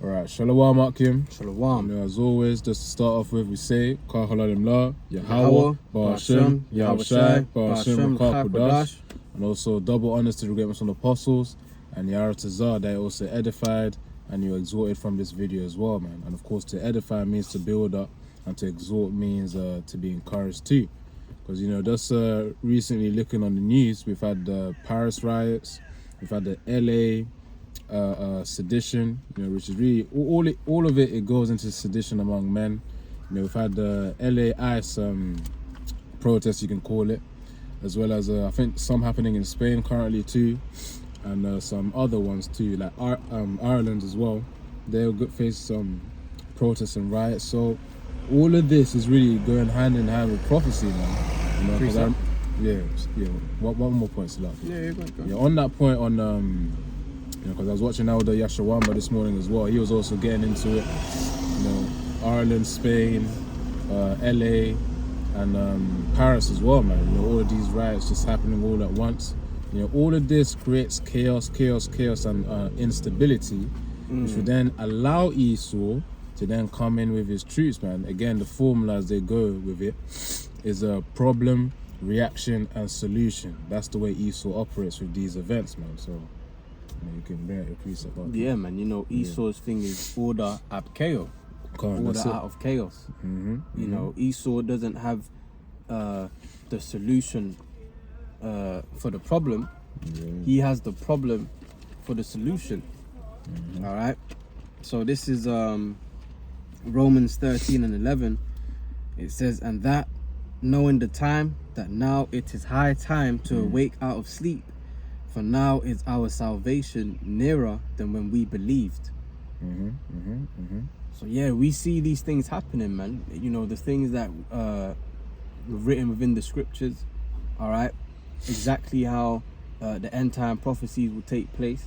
Alright, Shalom Akim. Shalom. As always, just to start off with, we say, Kah Halalim La, Yahweh, Ba'ashem, Yahushai, Ba'ashem, Rakah Kodash. And also double honors to the greatness of the apostles, and Yaratazar, they also edified, and you exhorted from this video as well, man. And of course, to edify means to build up, and to exhort means to be encouraged too. Because, just recently looking on the news, we've had the Paris riots, we've had the LA sedition, which is really all of it goes into sedition among men. We've had the LA ICE protests, you can call it, as well as I think some happening in Spain currently too, and some other ones too, like Ireland as well. They'll face some protests and riots. So all of this is really going hand in hand with prophecy, man. One more point, Salah. Yeah, on that point, on because I was watching Elder Yashawamba this morning as well. He was also getting into it. Ireland, Spain, LA, and Paris as well, man. All of these riots just happening all at once. All of this creates chaos, and instability, which would then allow Esau to then come in with his troops, man. Again, the formula as they go with it is a problem, reaction, and solution. That's the way Esau operates with these events, man. So you can bring out your precept. Yeah, man. Esau's thing is order ab chaos. Order out of chaos. Esau doesn't have the solution for the problem. He has the problem for the solution. All right. So this is Romans 13 and 11. It says, "And that, knowing the time, that now it is high time to awake out of sleep, for now is our salvation nearer than when we believed." So yeah, we see these things happening, man. The things that were written within the scriptures. All right, exactly how the end time prophecies will take place.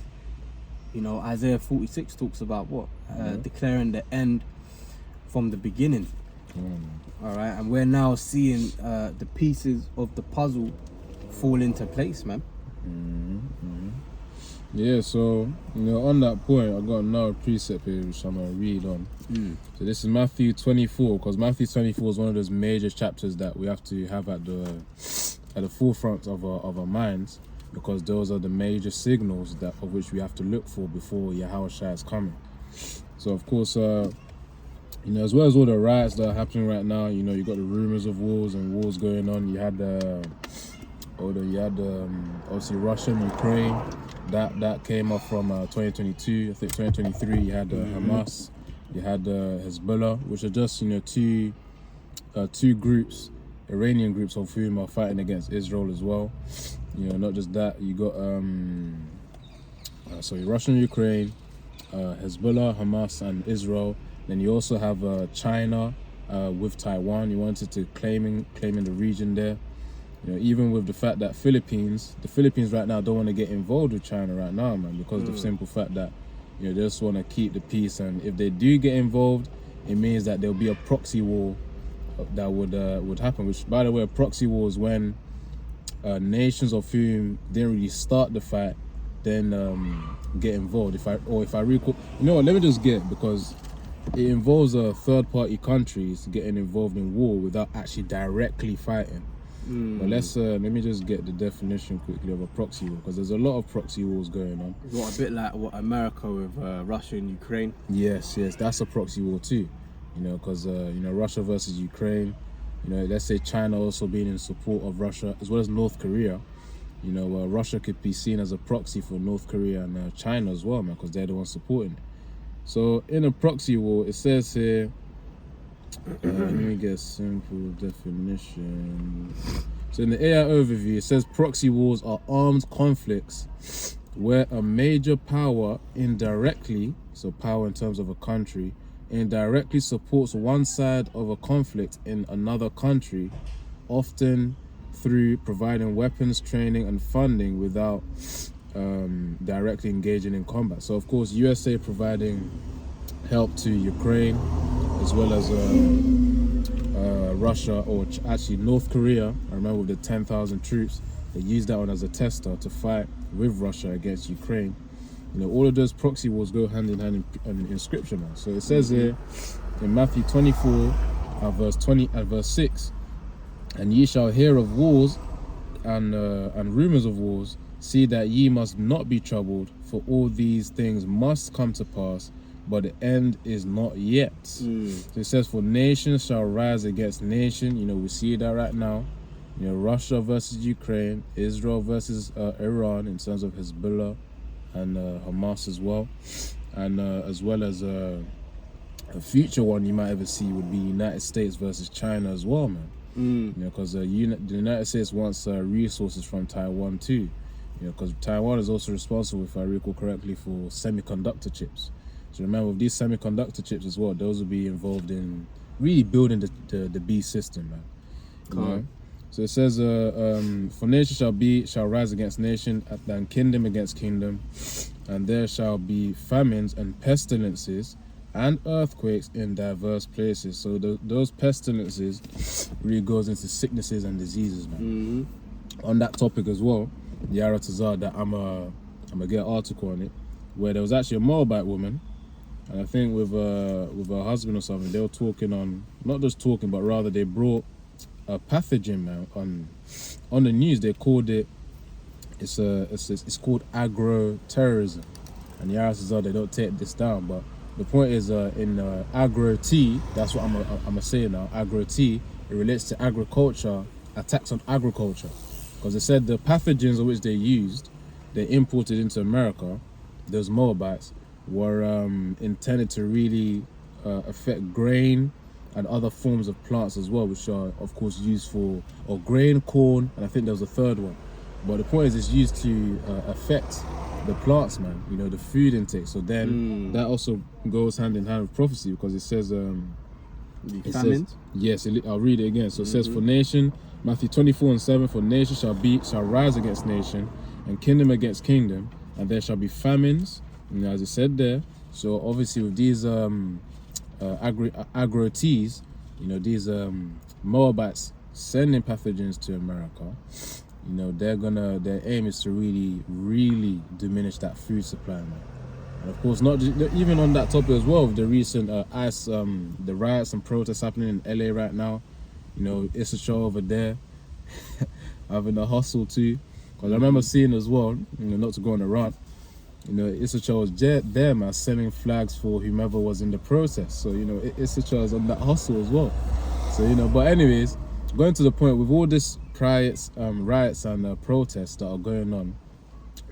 Isaiah 46 talks about what? Declaring the end from the beginning. All right, and we're now seeing the pieces of the puzzle fall into place, man. Yeah, so on that point, I got another precept here which I'm gonna read on. So this is Matthew 24, because Matthew 24 is one of those major chapters that we have to have at the forefront of our minds, because those are the major signals of which we have to look for before Yahushua is coming. So of course, as well as all the riots that are happening right now, you got the rumors of wars going on. You had obviously Russia and Ukraine. That came up from 2022. I think 2023 you had Hamas, you had Hezbollah, which are just two groups, Iranian groups, of whom are fighting against Israel as well. Not just that, you got Russia and Ukraine, Hezbollah, Hamas, and Israel. Then you also have China with Taiwan. You wanted to claiming the region there. Even with the fact that the Philippines right now don't want to get involved with China right now, man, because of the simple fact that they just want to keep the peace. And if they do get involved, it means that there'll be a proxy war that would happen. Which, by the way, a proxy war is when nations of whom didn't really start the fight then get involved. If I recall, let me just get, because it involves third-party countries getting involved in war without actually directly fighting. But let me just get the definition quickly of a proxy war, because there's a lot of proxy wars going on. A bit like what America with Russia and Ukraine. Yes, that's a proxy war too. Because Russia versus Ukraine. Let's say China also being in support of Russia, as well as North Korea. Russia could be seen as a proxy for North Korea and China as well, man, because they're the ones supporting it. So in a proxy war, it says here, let me get a simple definition. So in the AI overview, it says proxy wars are armed conflicts where a major power indirectly, so power in terms of a country, indirectly supports one side of a conflict in another country, often through providing weapons, training, and funding without directly engaging in combat. So of course, USA providing help to Ukraine, as well as Russia, or actually North Korea. I remember with the 10,000 troops, they used that one as a tester to fight with Russia against Ukraine. You know, all of those proxy wars go hand in hand in scripture, man. So it says here in Matthew 24, verse 20 and verse 6, and ye shall hear of wars and rumors of wars. See that ye must not be troubled, for all these things must come to pass, but the end is not yet. So it says, for nation shall rise against nation. You know, we see that right now. You know, Russia versus Ukraine, Israel versus Iran in terms of Hezbollah and Hamas as well. And as well as a future one you might ever see would be United States versus China as well, man. You know, because the United States wants resources from Taiwan too. You know, because Taiwan is also responsible, if I recall correctly, for semiconductor chips. So remember, with these semiconductor chips as well, those will be involved in really building the beast system, man. You know? So it says, for nation shall rise against nation, and kingdom against kingdom, and there shall be famines and pestilences and earthquakes in diverse places. So those pestilences really goes into sicknesses and diseases, man. On that topic as well, Yara Tazar, that I'm gonna get an article on it, where there was actually a Moabite woman, and I think with her husband or something, they were talking on, not just talking, but rather they brought a pathogen, man, on the news. They called it, it's called agro-terrorism, and Yara Tazar, they don't take this down, but the point is, in agro-T, that's what I'm gonna say now, agro-T, it relates to agriculture, attacks on agriculture. Because they said the pathogens of which they used, they imported into America, those Moabites, were intended to really affect grain and other forms of plants as well, which are, of course, used for, or grain, corn, and I think there was a third one. But the point is, it's used to affect the plants, man, you know, the food intake. So then that also goes hand in hand with prophecy, because it says, yes, I'll read it again. So it says, for nation, Matthew 24:7, for nation shall rise against nation, and kingdom against kingdom, and there shall be famines, you know, as it said there. So obviously with these agro-Ts, you know, these Moabites sending pathogens to America, you know, their aim is to really diminish that food supply, man. And of course, not just, even on that topic as well, with the recent the riots and protests happening in LA right now. You know, Esau'S over there having a hustle too. Because I remember seeing as well, you know, not to go on a rant, you know, Esau'S was there, man, sending flags for whomever was in the protest. So, you know, Esau'S was on that hustle as well. So, you know, but anyways, going to the point, with all this riots and protests that are going on,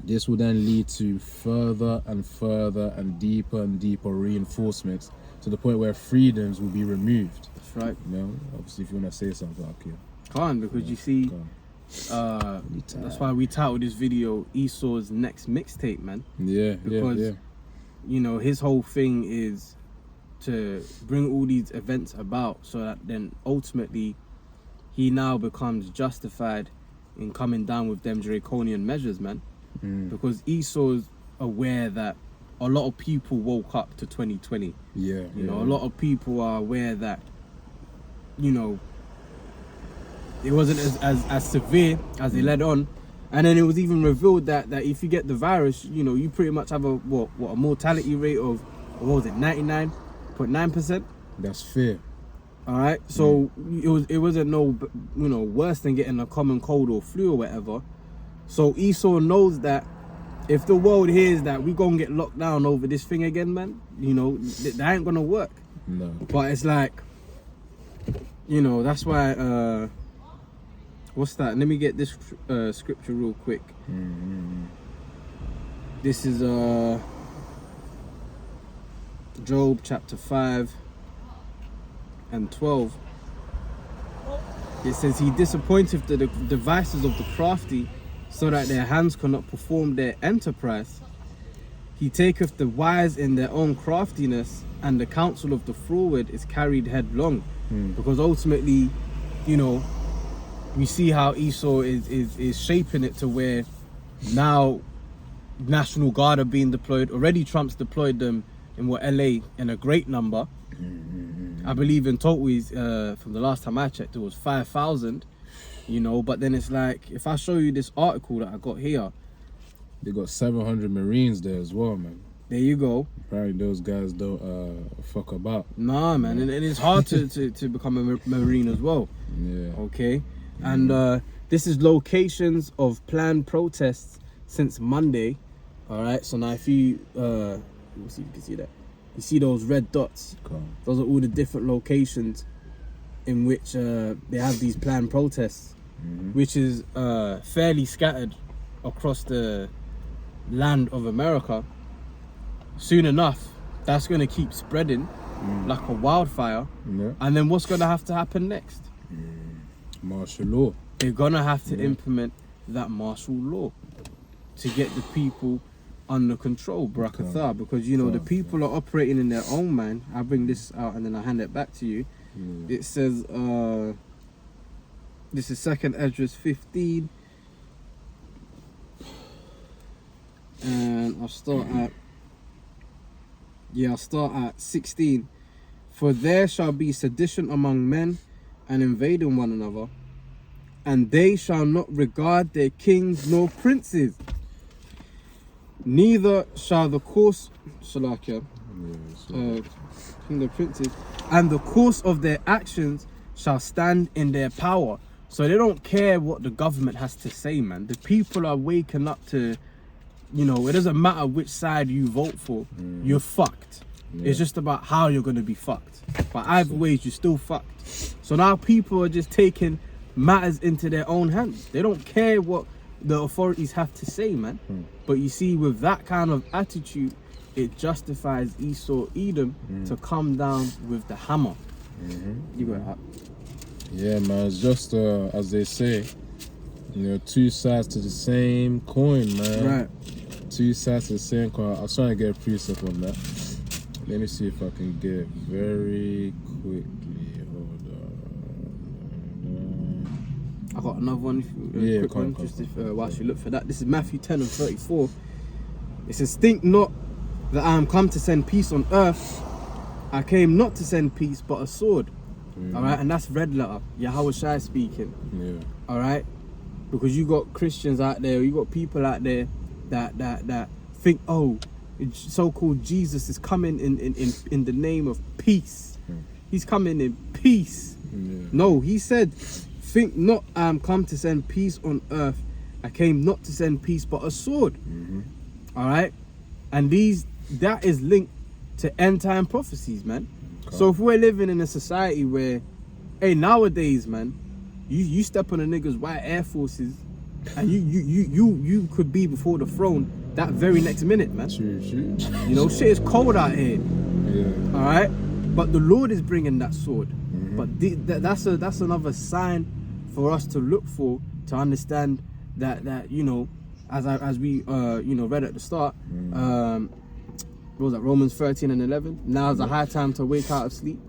this will then lead to further and deeper reinforcements, to the point where freedoms will be removed. That's right. You know, obviously, if you want to say something, okay. Can't, because you see, that's why we titled this video Esau'S next mixtape, man. Yeah, because, you know, his whole thing is to bring all these events about, so that then ultimately he now becomes justified in coming down with them draconian measures, man. Because Esau'S aware that a lot of people woke up to 2020. You know, a lot of people are aware that, you know, it wasn't as severe as they led on. And then it was even revealed that if you get the virus, you know, you pretty much have a mortality rate of, what was it, 99.9%? That's fair. All right, so it wasn't no, you know, worse than getting a common cold or flu or whatever. So Esau knows that if the world hears that we gonna get locked down over this thing again, man, you know, that ain't gonna work. No. But it's like, you know, that's why, what's that? Let me get this scripture real quick. This is Job chapter 5 and 12. It says, he disappointeth the devices of the crafty, so that their hands cannot perform their enterprise. He taketh the wise in their own craftiness, and the counsel of the froward is carried headlong. Because ultimately, you know, we see how Esau is shaping it to where now National Guard are being deployed. Already Trump's deployed them in LA in a great number. I believe in total, from the last time I checked, it was 5,000. You know, but then it's like, if I show you this article that I got here, They got 700 Marines there as well, man. There you go. Apparently those guys don't fuck about. Nah, man, and it's hard to become a Marine as well. Yeah. Okay, and this is locations of planned protests since Monday. All right, so now if you see, you can see that. You see those red dots? Those are all the different locations in which they have these planned protests, which is fairly scattered across the land of America. Soon enough, that's going to keep spreading like a wildfire. Yeah. And then what's going to have to happen next? Martial law. They're going to have to implement that martial law to get the people under control, Barakatha, because you know the people are operating in their own mind. I'll bring this out and then I'll hand it back to you. It says this is 2nd Esdras 15, and I'll start at 16. For there shall be sedition among men, and invading one another, and they shall not regard their kings nor princes. Neither shall the course, the princes, and the course of their actions shall stand in their power. So they don't care what the government has to say, man. The people are waking up to, you know, it doesn't matter which side you vote for, you're fucked. Yeah. It's just about how you're going to be fucked. But either ways, you're still fucked. So now people are just taking matters into their own hands. They don't care what the authorities have to say, man. But you see, with that kind of attitude, it justifies Esau Edom to come down with the hammer. You got it. Yeah, man. It's just as they say, you know, two sides to the same coin, man. Right. Two sides to the same coin. I was trying to get a precept on that. Let me see if I can get it very quickly. Hold on. I got another one. Quick one. Whilst you look for that, this is Matthew 10 and 34. It says, "Think not that I am come to send peace on earth. I came not to send peace, but a sword." All right, and that's red letter. Yahweh Shai speaking. Yeah. All right, because you got Christians out there, you got people out there that think, oh, so-called Jesus is coming in the name of peace. He's coming in peace. No, he said, "Think not I am come to send peace on earth. I came not to send peace, but a sword." All right, and that is linked to end time prophecies, man. So if we're living in a society where, hey, nowadays, man, you step on a nigga's white Air Forces, and you could be before the throne that very next minute, man. True. You know, shit is cold out here. Yeah. All right, but the Lord is bringing that sword. But that's another sign for us to look for, to understand that you know, as we read at the start. What was that? Romans 13 and 11. Now is a high time to wake out of sleep.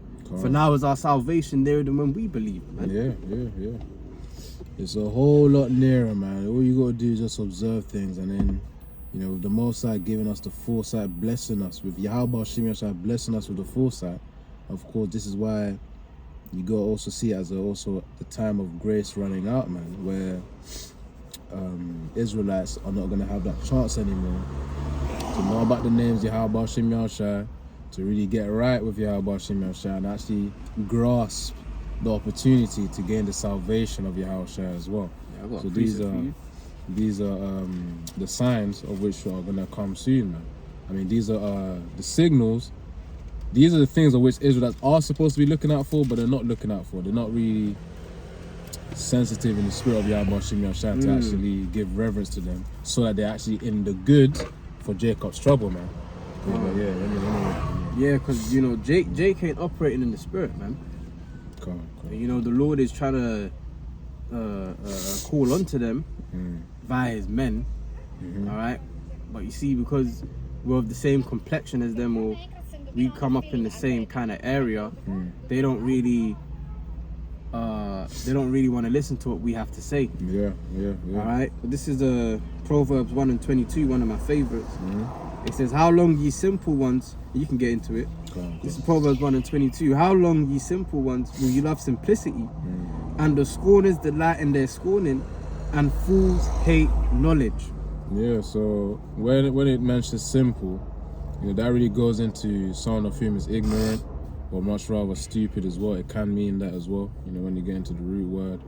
For now is our salvation nearer than when we believe, man. Yeah. It's a whole lot nearer, man. All you gotta do is just observe things, and then, you know, with the Most High giving us the foresight, blessing us with Yahweh Shai blessing us with the foresight. Of course, this is why you gotta also see it as also the time of grace running out, man, where Israelites are not gonna have that chance anymore to know about the names Yahweh Shai, to really get right with Yahweh Shai, and actually grasp the opportunity to gain the salvation of Yahweh Shai as well. Yeah, so these are the signs of which are gonna come soon, man. I mean, these are the signals. These are the things of which Israelites are supposed to be looking out for, but they're not looking out for. They're not really sensitive in the spirit of Yahweh Shai to actually give reverence to them, so that they're actually in the good for Jacob's trouble, man. Yeah, because you know Jake ain't operating in the spirit, man. You know, the Lord is trying to call onto them via his men. All right, but you see, because we're of the same complexion as them, or we come up in the same kind of area, they don't really want to listen to what we have to say. Yeah. All right, but this is Proverbs 1 and 22, one of my favorites. It says, "How long, ye simple ones," you can get into it. This is Proverbs 1 and 22. "How long, ye simple ones, will you love simplicity? And the scorners delight in their scorning, and fools hate knowledge." Yeah, so when it mentions simple, you know, that really goes into someone of whom is ignorant or much rather stupid as well. It can mean that as well, you know, when you get into the root word.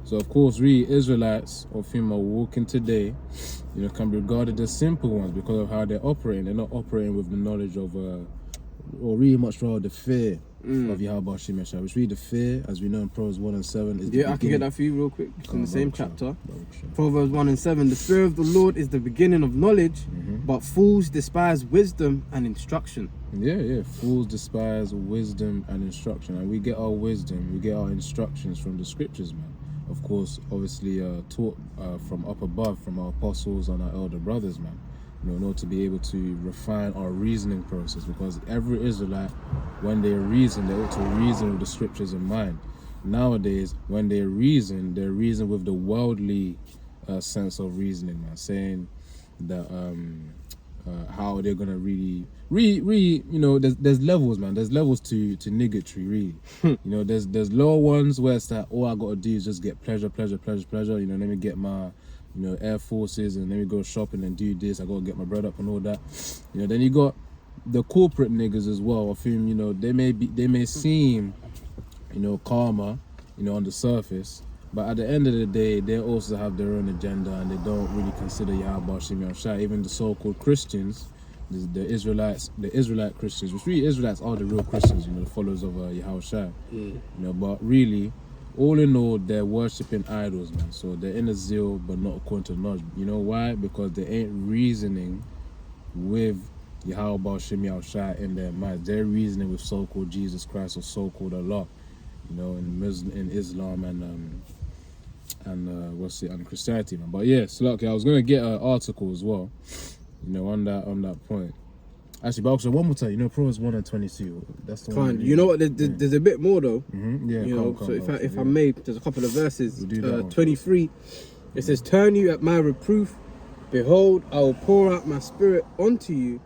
So of course, really, Israelites of whom are walking today, you know, can be regarded as simple ones because of how they're operating. They're not operating with the knowledge of, or really much rather the fear of Yahweh Hashem Yeshua. Which really the fear, as we know in Proverbs 1 and 7, is I can get that for you real quick. It's in the same chapter. Sure. Proverbs 1 and 7. The fear of the Lord is the beginning of knowledge, but fools despise wisdom and instruction. Yeah. Fools despise wisdom and instruction. And we get our wisdom, we get our instructions from the scriptures, man. Of course, obviously taught from up above, from our apostles and our elder brothers, man. You know, in order to be able to refine our reasoning process, because every Israelite, when they reason, they ought to reason with the scriptures in mind. Nowadays, when they reason with the worldly sense of reasoning, man, saying that how they're gonna really, you know, there's levels, man. There's levels to niggotry, really. You know, there's lower ones where it's like, all I gotta do is just get pleasure. You know, let me get my, you know, Air Forces and let me go shopping and do this. I gotta get my bread up and all that. You know, then you got the corporate niggas as well, of whom, you know, they may seem, you know, calmer, you know, on the surface, but at the end of the day, they also have their own agenda and they don't really consider Yahweh Hashem Yeshua. Even the so-called Christians, the Israelite Christians, which really Israelites are the real Christians, you know, the followers of Yahweh. You know, but really, all in all, they're worshipping idols, man. So they're in a zeal, but not according to knowledge. You know why? Because they ain't reasoning with Yahweh Hashem Yahweh in their minds. They're reasoning with so-called Jesus Christ or so-called Allah. You know, in Islam and Christianity, man. But yeah, so okay, I was gonna get an article as well, you know, on that point. Actually, but also one more time, you know, Proverbs 1 and 22. That's the one. You know what? There's a bit more though. Yeah, you know. So if I may, there's a couple of verses. 23. It says, "Turn you at my reproof. Behold, I will pour out my spirit onto you.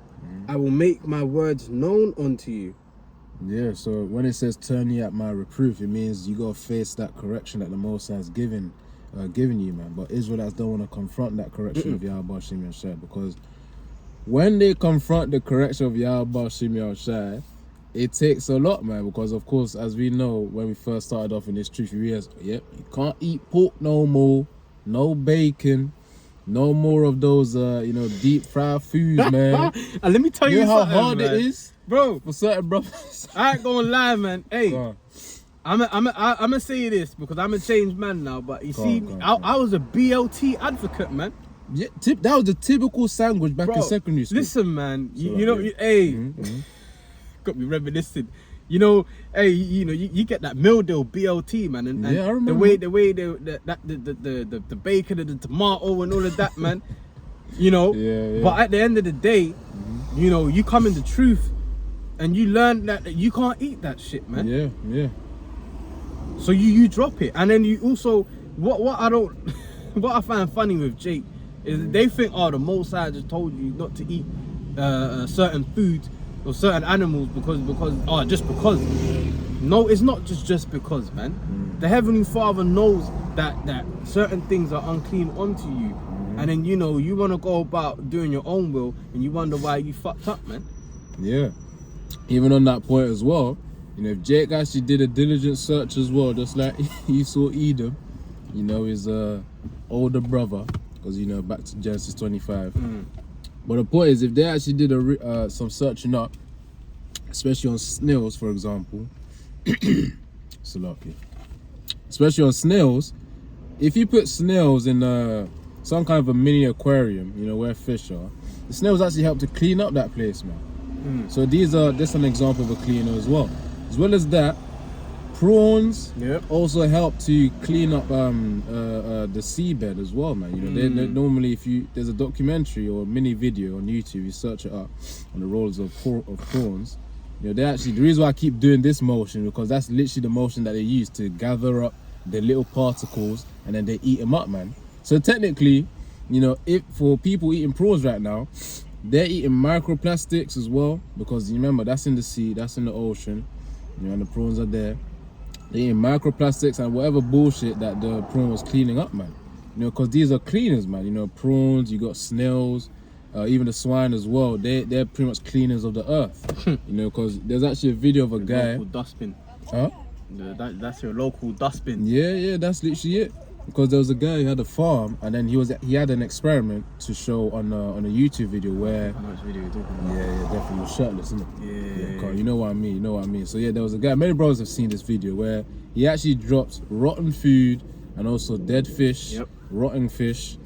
I will make my words known unto you." Yeah, so when it says turn you at my reproof, it means you gotta face that correction that the Most High has given you, man. But Israelites don't want to confront that correction of Yahweh Hashem Yeshua, because when they confront the correction of Yahweh Hashem Yeshua, it takes a lot, man. Because of course, as we know, when we first started off in this truth, you realize, yep, you can't eat pork no more, no bacon, no more of those, you know, deep fried foods, man. And let me tell you how something, hard man. it is, bro, for certain brothers. I ain't gonna lie, man. Hey, I'm gonna say this because I'm a changed man now. But you see, I was a BLT advocate, man. Yeah, that was the typical sandwich back in secondary school. Listen, man, you know, got me reminiscing. You know, hey, you know, you get that meal deal BLT, man, and yeah, I remember. the way the bacon and the tomato and all of that, man. You know, yeah. But at the end of the day, you know, you come in the truth, and you learn that you can't eat that shit, man. Yeah. So you drop it, and then you also what I don't what I find funny with Jake is they think, oh, the Most High just told you not to eat certain foods or certain animals because just because. No, it's not just because, man. The Heavenly Father knows that certain things are unclean unto you, and then, you know, you want to go about doing your own will, and you wonder why you fucked up, man. Yeah. Even on that point as well, you know, if Jake actually did a diligent search as well, just like Esau Edom, you know, his older brother, because, you know, back to Genesis 25. But the point is, if they actually did some searching up, especially on snails, for example, especially on snails, if you put snails in some kind of a mini aquarium, you know, where fish are, the snails actually help to clean up that place, man. So this is an example of a cleaner as well. As well as that, prawns also help to clean up the seabed as well, man. You know, they normally, there's a documentary or a mini video on YouTube, you search it up on the roles of prawns. You know, the reason why I keep doing this motion, because that's literally the motion that they use to gather up the little particles and then they eat them up, man. So technically, you know, if for people eating prawns right now, they're eating microplastics as well, because you remember, that's in the sea, that's in the ocean, you know, and the prawns are there. They're eating microplastics and whatever bullshit that the prawn was cleaning up, man. You know, because these are cleaners, man. You know, prawns, you got snails, even the swine as well. They're pretty much cleaners of the earth. You know, because there's actually a video of a guy. Local dustbin. Huh? That's your local dustbin. Yeah, that's literally it. Because there was a guy who had a farm, and then he had an experiment to show on a YouTube video where. How much video are you talking about? Yeah, definitely. Was shirtless, isn't it? Yeah. You know what I mean. So yeah, there was a guy. Many brothers have seen this video where he actually dropped rotten food and also dead fish, rotten fish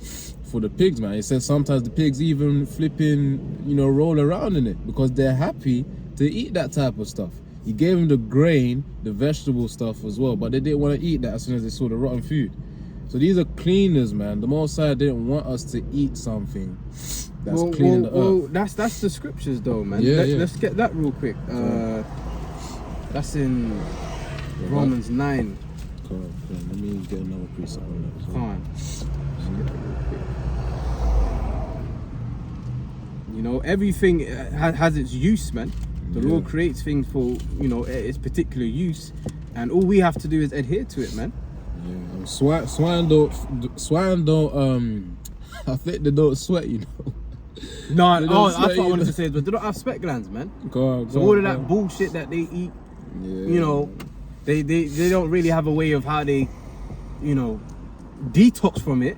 for the pigs, man. He said sometimes the pigs even flipping, you know, roll around in it because they're happy to eat that type of stuff. He gave them the grain, the vegetable stuff as well, but they didn't want to eat that as soon as they saw the rotten food. So these are cleaners, man. The Most High didn't want us to eat something that's cleaning the earth. That's the scriptures, though, man. Yeah, Let's get that real quick. That's in Romans 9. Cool. Let me get another precept on that. Fine. Let's get that real quick. You know, everything has its use, man. The Lord creates things for, you know, its particular use, and all we have to do is adhere to it, man. Yeah, swine don't. I think they don't sweat, you know. No, that's what I wanted to say. But they don't have sweat glands, man. So all of that bullshit that they eat, you know, they don't really have a way of how they, you know, detox from it.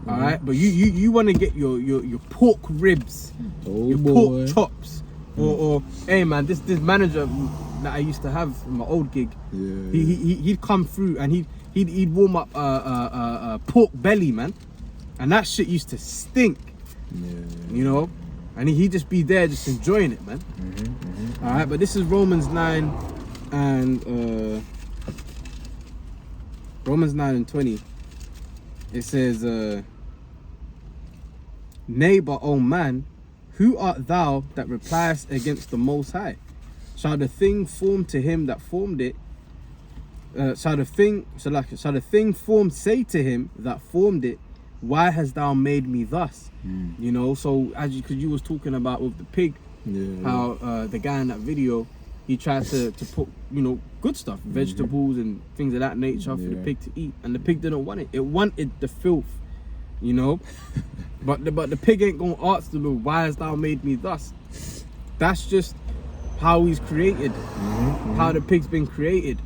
All right, but you want to get your pork ribs, your pork chops, or hey man, this manager that I used to have in my old gig, he'd come through and he'd warm up pork belly, man, and that shit used to stink. You know, and he'd just be there just enjoying it, man. All right, but this is Romans 9 and Romans 9 and 20. It says, "Neighbor, O man, who art thou that repliest against the Most High? Shall the thing formed to him that formed it? Shall the thing formed say to him that formed it, why hast thou made me thus?" You know, so because you was talking about with the pig, how the guy in that video, he tried to put, you know, good stuff, vegetables and things of that nature for the pig to eat, and the pig didn't want it. It wanted the filth, you know. but the pig ain't gonna ask the Lord, why hast thou made me thus? That's just how he's created, how the pig's been created.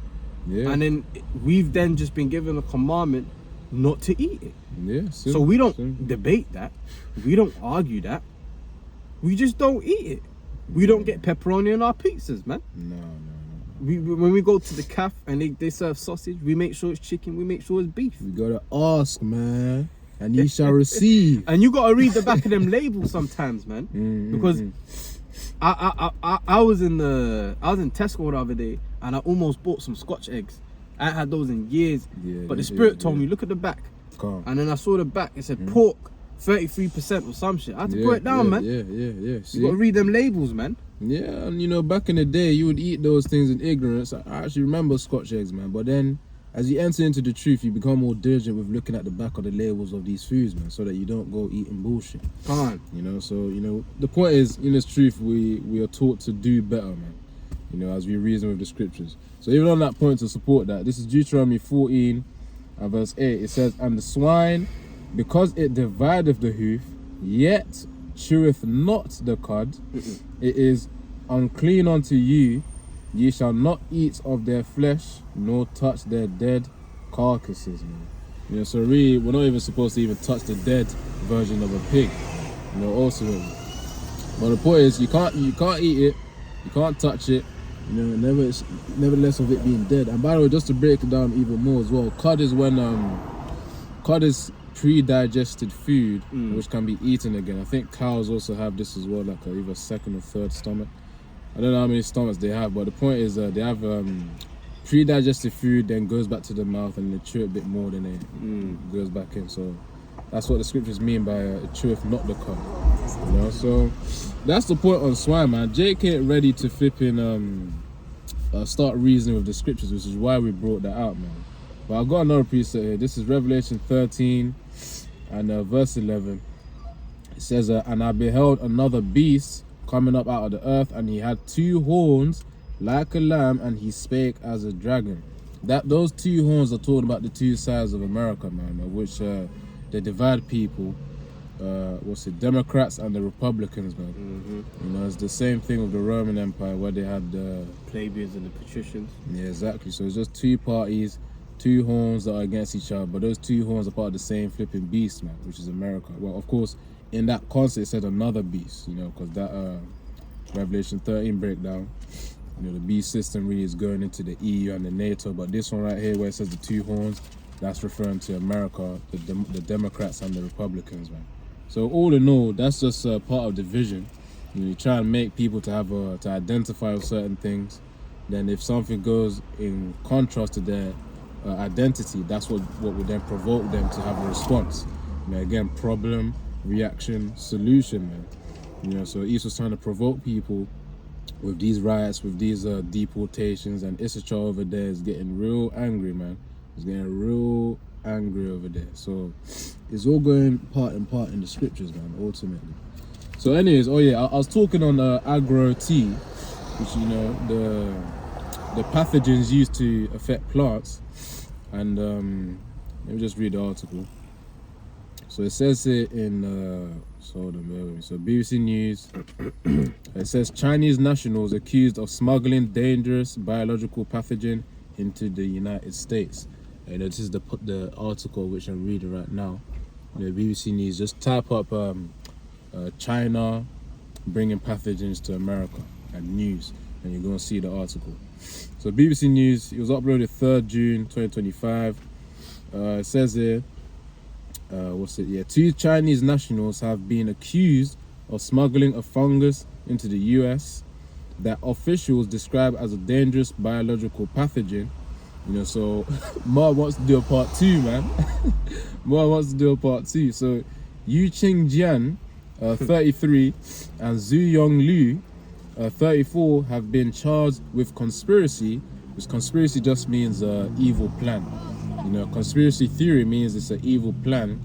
And then we've then just been given a commandment not to eat it. So we don't debate that. We don't argue that. We just don't eat it. We don't get pepperoni on our pizzas, man. No. When we go to the cafe and they serve sausage, we make sure it's chicken, we make sure it's beef. We gotta ask, man, and ye shall receive. And you gotta read the back of them labels sometimes, man. Because I was in Tesco the other day and I almost bought some Scotch eggs. I ain't had those in years, but the Spirit told me, look at the back. And then I saw the back, it said pork 33% or some shit. I had to put it down, man. See? You gotta read them labels, man. Yeah, and you know, back in the day, you would eat those things in ignorance. I actually remember Scotch eggs, man. But then, as you enter into the truth, you become more diligent with looking at the back of the labels of these foods, man, so that you don't go eating bullshit. Come on. You know, so, you know, the point is, in this truth, we are taught to do better, man. You know, as we reason with the scriptures. So even on that point, to support that, this is Deuteronomy 14 and verse 8. It says, "And the swine, because it divideth the hoof, yet cheweth not the cud, it is unclean unto you. Ye shall not eat of their flesh, nor touch their dead carcasses." Man. You know, so really, we're not even supposed to even touch the dead version of a pig. You know, also. But the point is, you can't eat it, you can't touch it. You know, nevertheless of it being dead. And by the way, just to break it down even more as well, cud is when cud is pre-digested food which can be eaten again. I think cows also have this as well, like either second or third stomach. I don't know how many stomachs they have, but the point is they have pre-digested food, then goes back to the mouth, and they chew it a bit more than it goes back in. So that's what the scriptures mean by it cheweth not the cud. You know, so that's the point on swine, man. Jake ain't ready to flipping start reasoning with the scriptures, which is why we brought that out, man. But I've got another precept here. This is Revelation 13 and verse 11. It says, "And I beheld another beast coming up out of the earth, and he had 2 horns like a lamb, and he spake as a dragon." Those 2 horns are talking about the 2 sides of America, man, of which they divide people. Democrats and the Republicans, man. Mm-hmm. You know, it's the same thing with the Roman Empire where they had the plebeians and the patricians. Yeah, exactly. So it's just two parties, two horns that are against each other, but those two horns are part of the same flipping beast, man, which is America. Well, of course, in that concept, it said another beast, you know, because that Revelation 13 breakdown, you know, the beast system really is going into the EU and the NATO, but this one right here where it says the two horns, that's referring to America, the Democrats and the Republicans, man. So all in all, that's just part of the vision. You know, you try and make people to have to identify with certain things. Then if something goes in contrast to their identity, that's what would then provoke them to have a response. You know, again, problem, reaction, solution, man. You know, so Esau's trying to provoke people with these riots, with these deportations, and Issachar over there is getting real angry, man. He's getting real angry over there. So it's all going part and part in the scriptures, man, ultimately. So anyways, I was talking on agro tea, which, you know, the pathogens used to affect plants. And let me just read the article. So it says here in so BBC News, it says Chinese nationals accused of smuggling dangerous biological pathogen into the United States. And this is the article which I'm reading right now. The BBC News. Just type up China bringing pathogens to America and news, and you're going to see the article. So BBC News, it was uploaded 3rd June 2025. It says here, 2 Chinese nationals have been accused of smuggling a fungus into the US that officials describe as a dangerous biological pathogen. You know, so Ma wants to do a part 2, man. Ma wants to do a part 2. So Yu Qing Jian, 33, and Zhu Yong Lu, 34, have been charged with conspiracy, which conspiracy just means evil plan. You know, conspiracy theory means it's an evil plan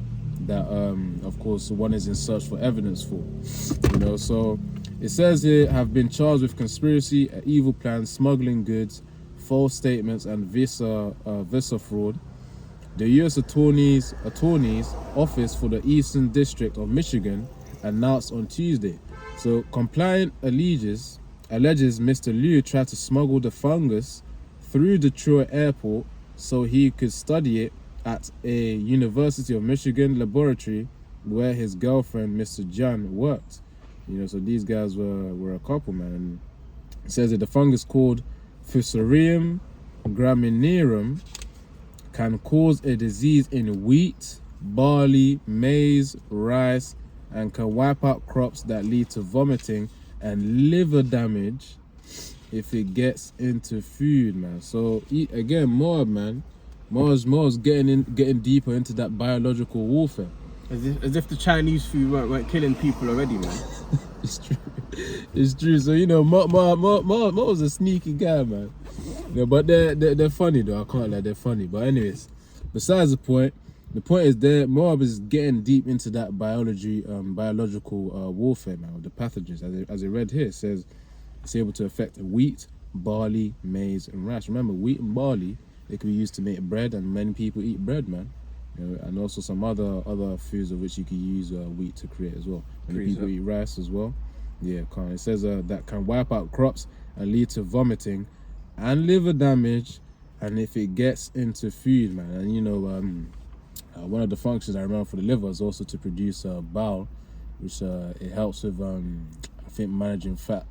that, of course, one is in search for evidence for. You know, so it says here, have been charged with conspiracy, an evil plan, smuggling goods, false statements, and visa fraud. The U.S. Attorney's Office for the Eastern District of Michigan announced on Tuesday. So, compliant alleges Mr. Liu tried to smuggle the fungus through Detroit Airport so he could study it at a University of Michigan laboratory where his girlfriend, Mr. Jian, worked. You know, so these guys were a couple, man. And it says that the fungus called Fusarium graminearum can cause a disease in wheat, barley, maize, rice, and can wipe out crops that lead to vomiting and liver damage if it gets into food, man. So again, Moore's getting deeper into that biological warfare. As if the Chinese food weren't killing people already, man. It's true. So, you know, Moore's a sneaky guy, man. Yeah, but they're funny though. I can't lie, they're funny. But anyways, besides the point is Moab is getting deep into that biological warfare, man, with the pathogens. As it read here, it says it's able to affect wheat, barley, maize, and rice. Remember, wheat and barley, they can be used to make bread, and many people eat bread, man. You know, and also some other foods of which you can use wheat to create as well. Many people eat rice as well. Yeah, it says that can wipe out crops and lead to vomiting and liver damage, and if it gets into food, man. And you know, one of the functions I remember for the liver is also to produce bile, which it helps with I think managing fat,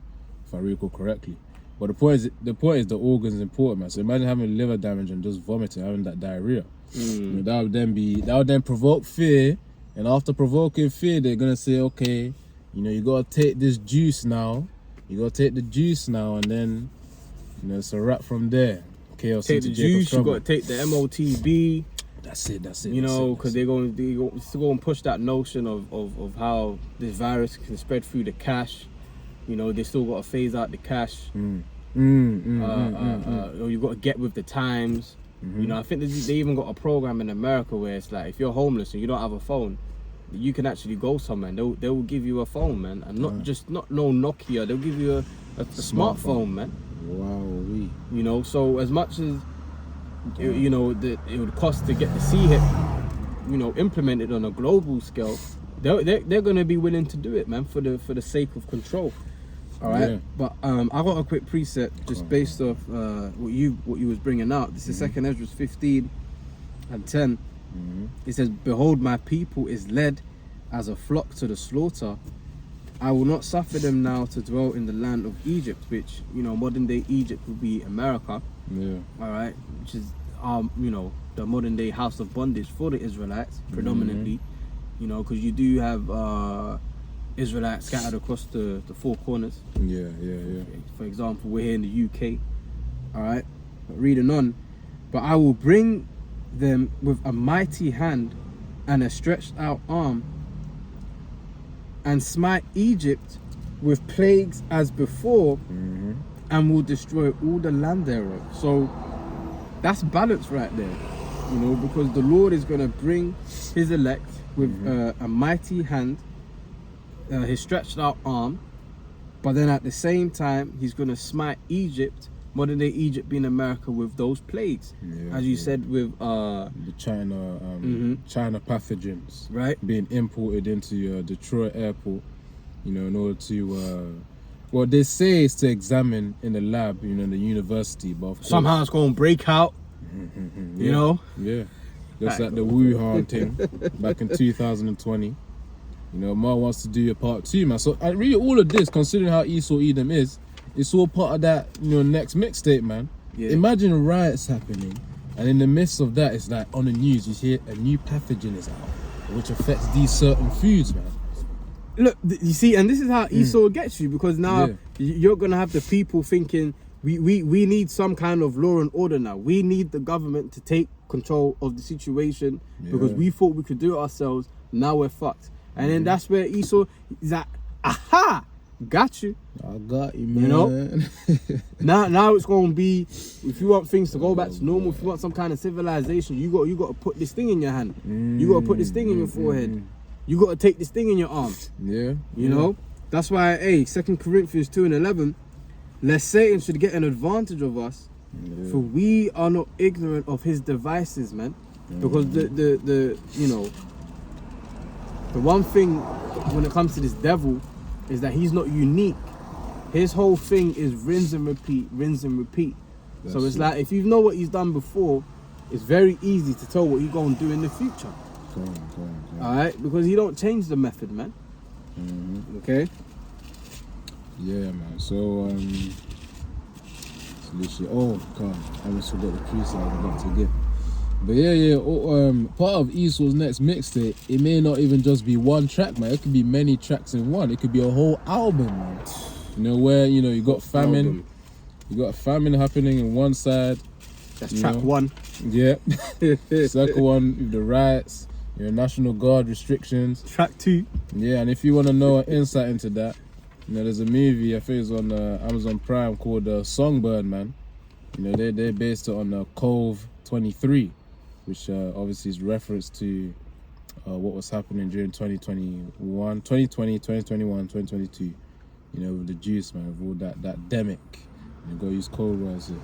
if I recall correctly. But the point is the organ is important, man. So imagine having liver damage and just vomiting, having that diarrhea. You know, that would then provoke fear, and after provoking fear, they're gonna say, okay, you know, you gotta take this juice now. You gotta take the juice now, and then, you know, it's a wrap from there. Chaos. Take the juice. You gotta take the MOTB. That's it. You know, because they go and push that notion of how this virus can spread through the cash. You know, they still got to phase out the cash. Or you got to get with the times. You know, I think they even got a program in America where it's like, if you're homeless and you don't have a phone, you can actually go somewhere and they will give you a phone, man, and not no Nokia. They'll give you a smartphone, man. Wow. You know, so as much as you know that it would cost to get the C hip, you know, implemented on a global scale, they're gonna be willing to do it, man, for the sake of control. All right, but I got a quick preset just based off what you was bringing out. This is 2nd Esdras 15 and 10. It says, "Behold, my people is led as a flock to the slaughter. I will not suffer them now to dwell in the land of Egypt," which, you know, modern day Egypt would be America. Yeah. All right, which is you know, the modern day house of bondage for the Israelites predominantly. You know, because you do have Israelites scattered across the four corners. Yeah. For example, we're here in the UK. All right, but reading on, "But I will bring them with a mighty hand and a stretched out arm, and smite Egypt with plagues as before, and will destroy all the land thereof." So that's balance right there, you know, because the Lord is going to bring his elect with a mighty hand, his stretched out arm, but then at the same time he's going to smite Egypt, modern day Egypt being America, with those plagues, as you said, with the China pathogens, right, being imported into Detroit airport, you know, in order to what they say is to examine in the lab, you know, in the university, but of course, somehow it's going to break out. You know, just like the Wuhan thing back in 2020. You know, Ma wants to do a part 2, man. So I really, all of this, considering how Esau Edom is, it's all part of that, you know, next mixtape, man. Imagine riots happening, and in the midst of that, it's like on the news you hear a new pathogen is out, which affects these certain foods, man. Look, you see, and this is how Esau gets you, because now you're gonna have the people thinking we need some kind of law and order now. We need the government to take control of the situation because we thought we could do it ourselves. Now we're fucked. And then that's where Esau is like, aha, got you. I got you, man. You know? now it's gonna be, if you want things to go back to normal, if you want some kind of civilization, you got to put this thing in your hand. You got to put this thing in your forehead. You got to take this thing in your arm. You know? That's why, 2 Corinthians 2 and 11, lest Satan should get an advantage of us, for we are not ignorant of his devices, man. Because the you know, the one thing when it comes to this devil is that he's not unique. His whole thing is rinse and repeat, rinse and repeat. So it's like, if you know what he's done before, it's very easy to tell what he's going to do in the future. All right, because he don't change the method, man. Okay. Yeah, man. So oh god, I almost forgot the piece I was about to get. But part of Esau's next mixtape, it may not even just be one track, man. It could be many tracks in one. It could be a whole album, man. You know, where, you know, you got famine, happening in one side. That's track 1. Yeah. Second one with the riots, you know, National Guard restrictions. Track 2. Yeah, and if you want to know an insight into that, you know, there's a movie, I think it's on Amazon Prime, called Songbird, man. You know, they based it on Cove 23, which obviously is reference to what was happening during 2020, 2021, 2022. You know, with the juice, man, with all that demic. You go use cold words here.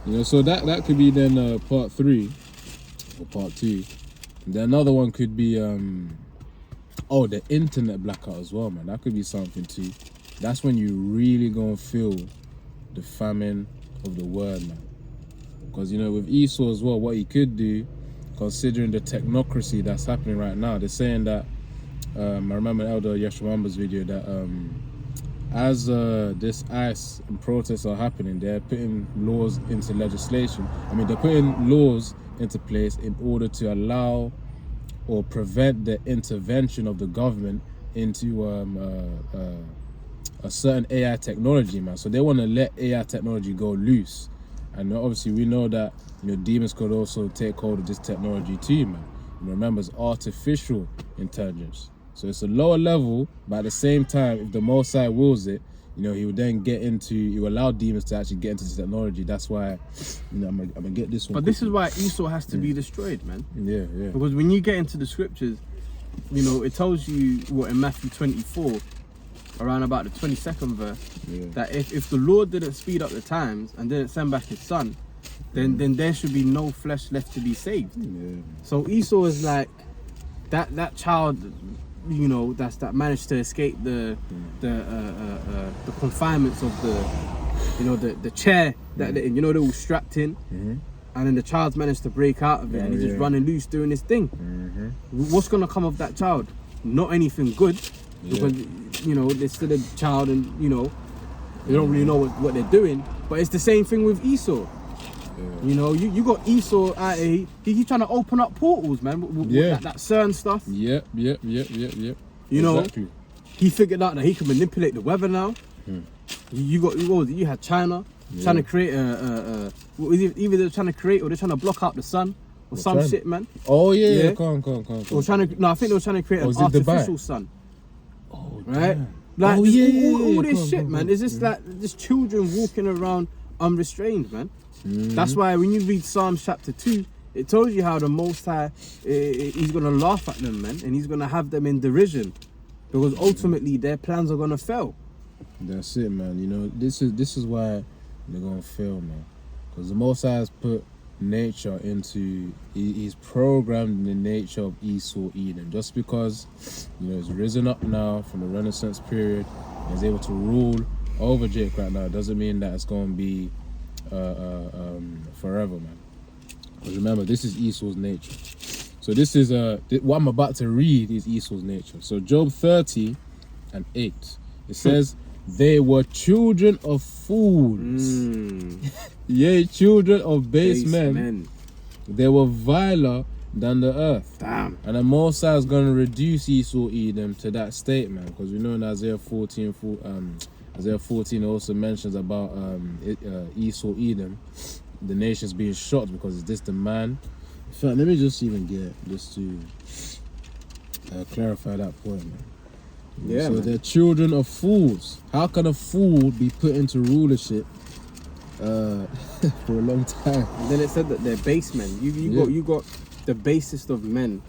You know, so that could be then part 3 or part 2. And then another one could be the internet blackout as well, man. That could be something too. That's when you really gonna feel the famine of the word, man. Because, you know, with Esau as well, what he could do, considering the technocracy that's happening right now, they're saying that I remember Elder Yeshua video that as this ICE and protests are happening, they're putting laws into legislation. I mean, they're putting laws into place in order to allow or prevent the intervention of the government into a certain AI technology, man. So they want to let AI technology go loose. And obviously we know that, you know, demons could also take hold of this technology too, man. And remember, it's artificial intelligence. So it's a lower level, but at the same time, if the Most High wills it, you know, he would then he will allow demons to actually get into this technology. That's why, you know, I'm gonna get this one. But this is why Esau has to be destroyed, man. Yeah. Because when you get into the scriptures, you know, it tells you what in Matthew 24, around about the 22nd verse, that if the Lord didn't speed up the times and didn't send back his son, then there should be no flesh left to be saved. So Esau is like, that child, you know, that managed to escape the confinements of the chair that they were strapped in, and then the child's managed to break out of it, and he's just running loose doing his thing. What's gonna come of that child? Not anything good, because they're still a child, and they don't really know what they're doing. But it's the same thing with Esau. You got Esau out here. He's trying to open up portals, man. With that CERN stuff. Yep. Exactly. He figured out that he can manipulate the weather now. You had China trying to create either they're trying to create or they're trying to block out the sun or some shit, man. Oh yeah. Come on. I think they were trying to create an artificial sun. Oh, right. Damn. Like all this shit, man. It's just like just children walking around unrestrained, man. That's why when you read Psalms chapter 2, it tells you how the Most High, he's going to laugh at them, man, and he's going to have them in derision, because ultimately their plans are going to fail. That's it, man. This is why they're going to fail, man, because the Most High has put nature into, he's programmed the nature of Esau Edom. Just because he's risen up now from the Renaissance period and is able to rule over Jake right now, doesn't mean that it's going to be forever, man. Because remember, this is Esau's nature. So this is what I'm about to read is Esau's nature. So Job 30:8, it says, "They were children of fools, yea, children of base men. They were viler than the earth." Damn. And the Most High is going to reduce Esau Edom to that state, man. Because we know in Isaiah 14 also mentions about Esau Edom, the nations being shocked because is this the man? In fact, let me just even just to clarify that point, man. Yeah, so man. they're children of fools. How can a fool be put into rulership for a long time? And then it said that they're base men. You got the basest of men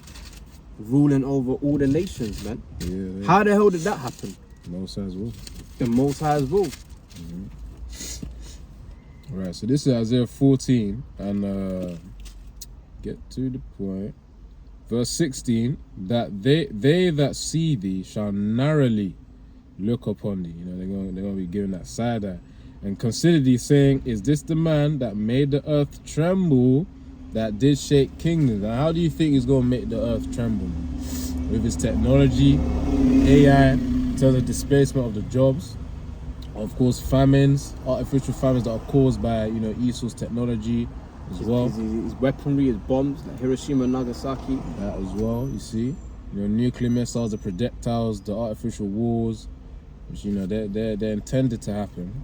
ruling over all the nations, man. Yeah. How the hell did that happen? Most High's will. The Most High's will. Right, so this is Isaiah 14, and get to the point. Verse 16, that they that see thee shall narrowly look upon thee. They're gonna be given that side eye. And consider thee, saying, is this the man that made the earth tremble, that did shake kingdoms? Now, how do you think he's gonna make the earth tremble? With his technology, AI, in terms of displacement of the jobs, of course, famines, artificial famines that are caused by Esau's technology as well. His weaponry, his bombs, like Hiroshima and Nagasaki. That as well, you see. Nuclear missiles, the projectiles, the artificial wars, which they're intended to happen,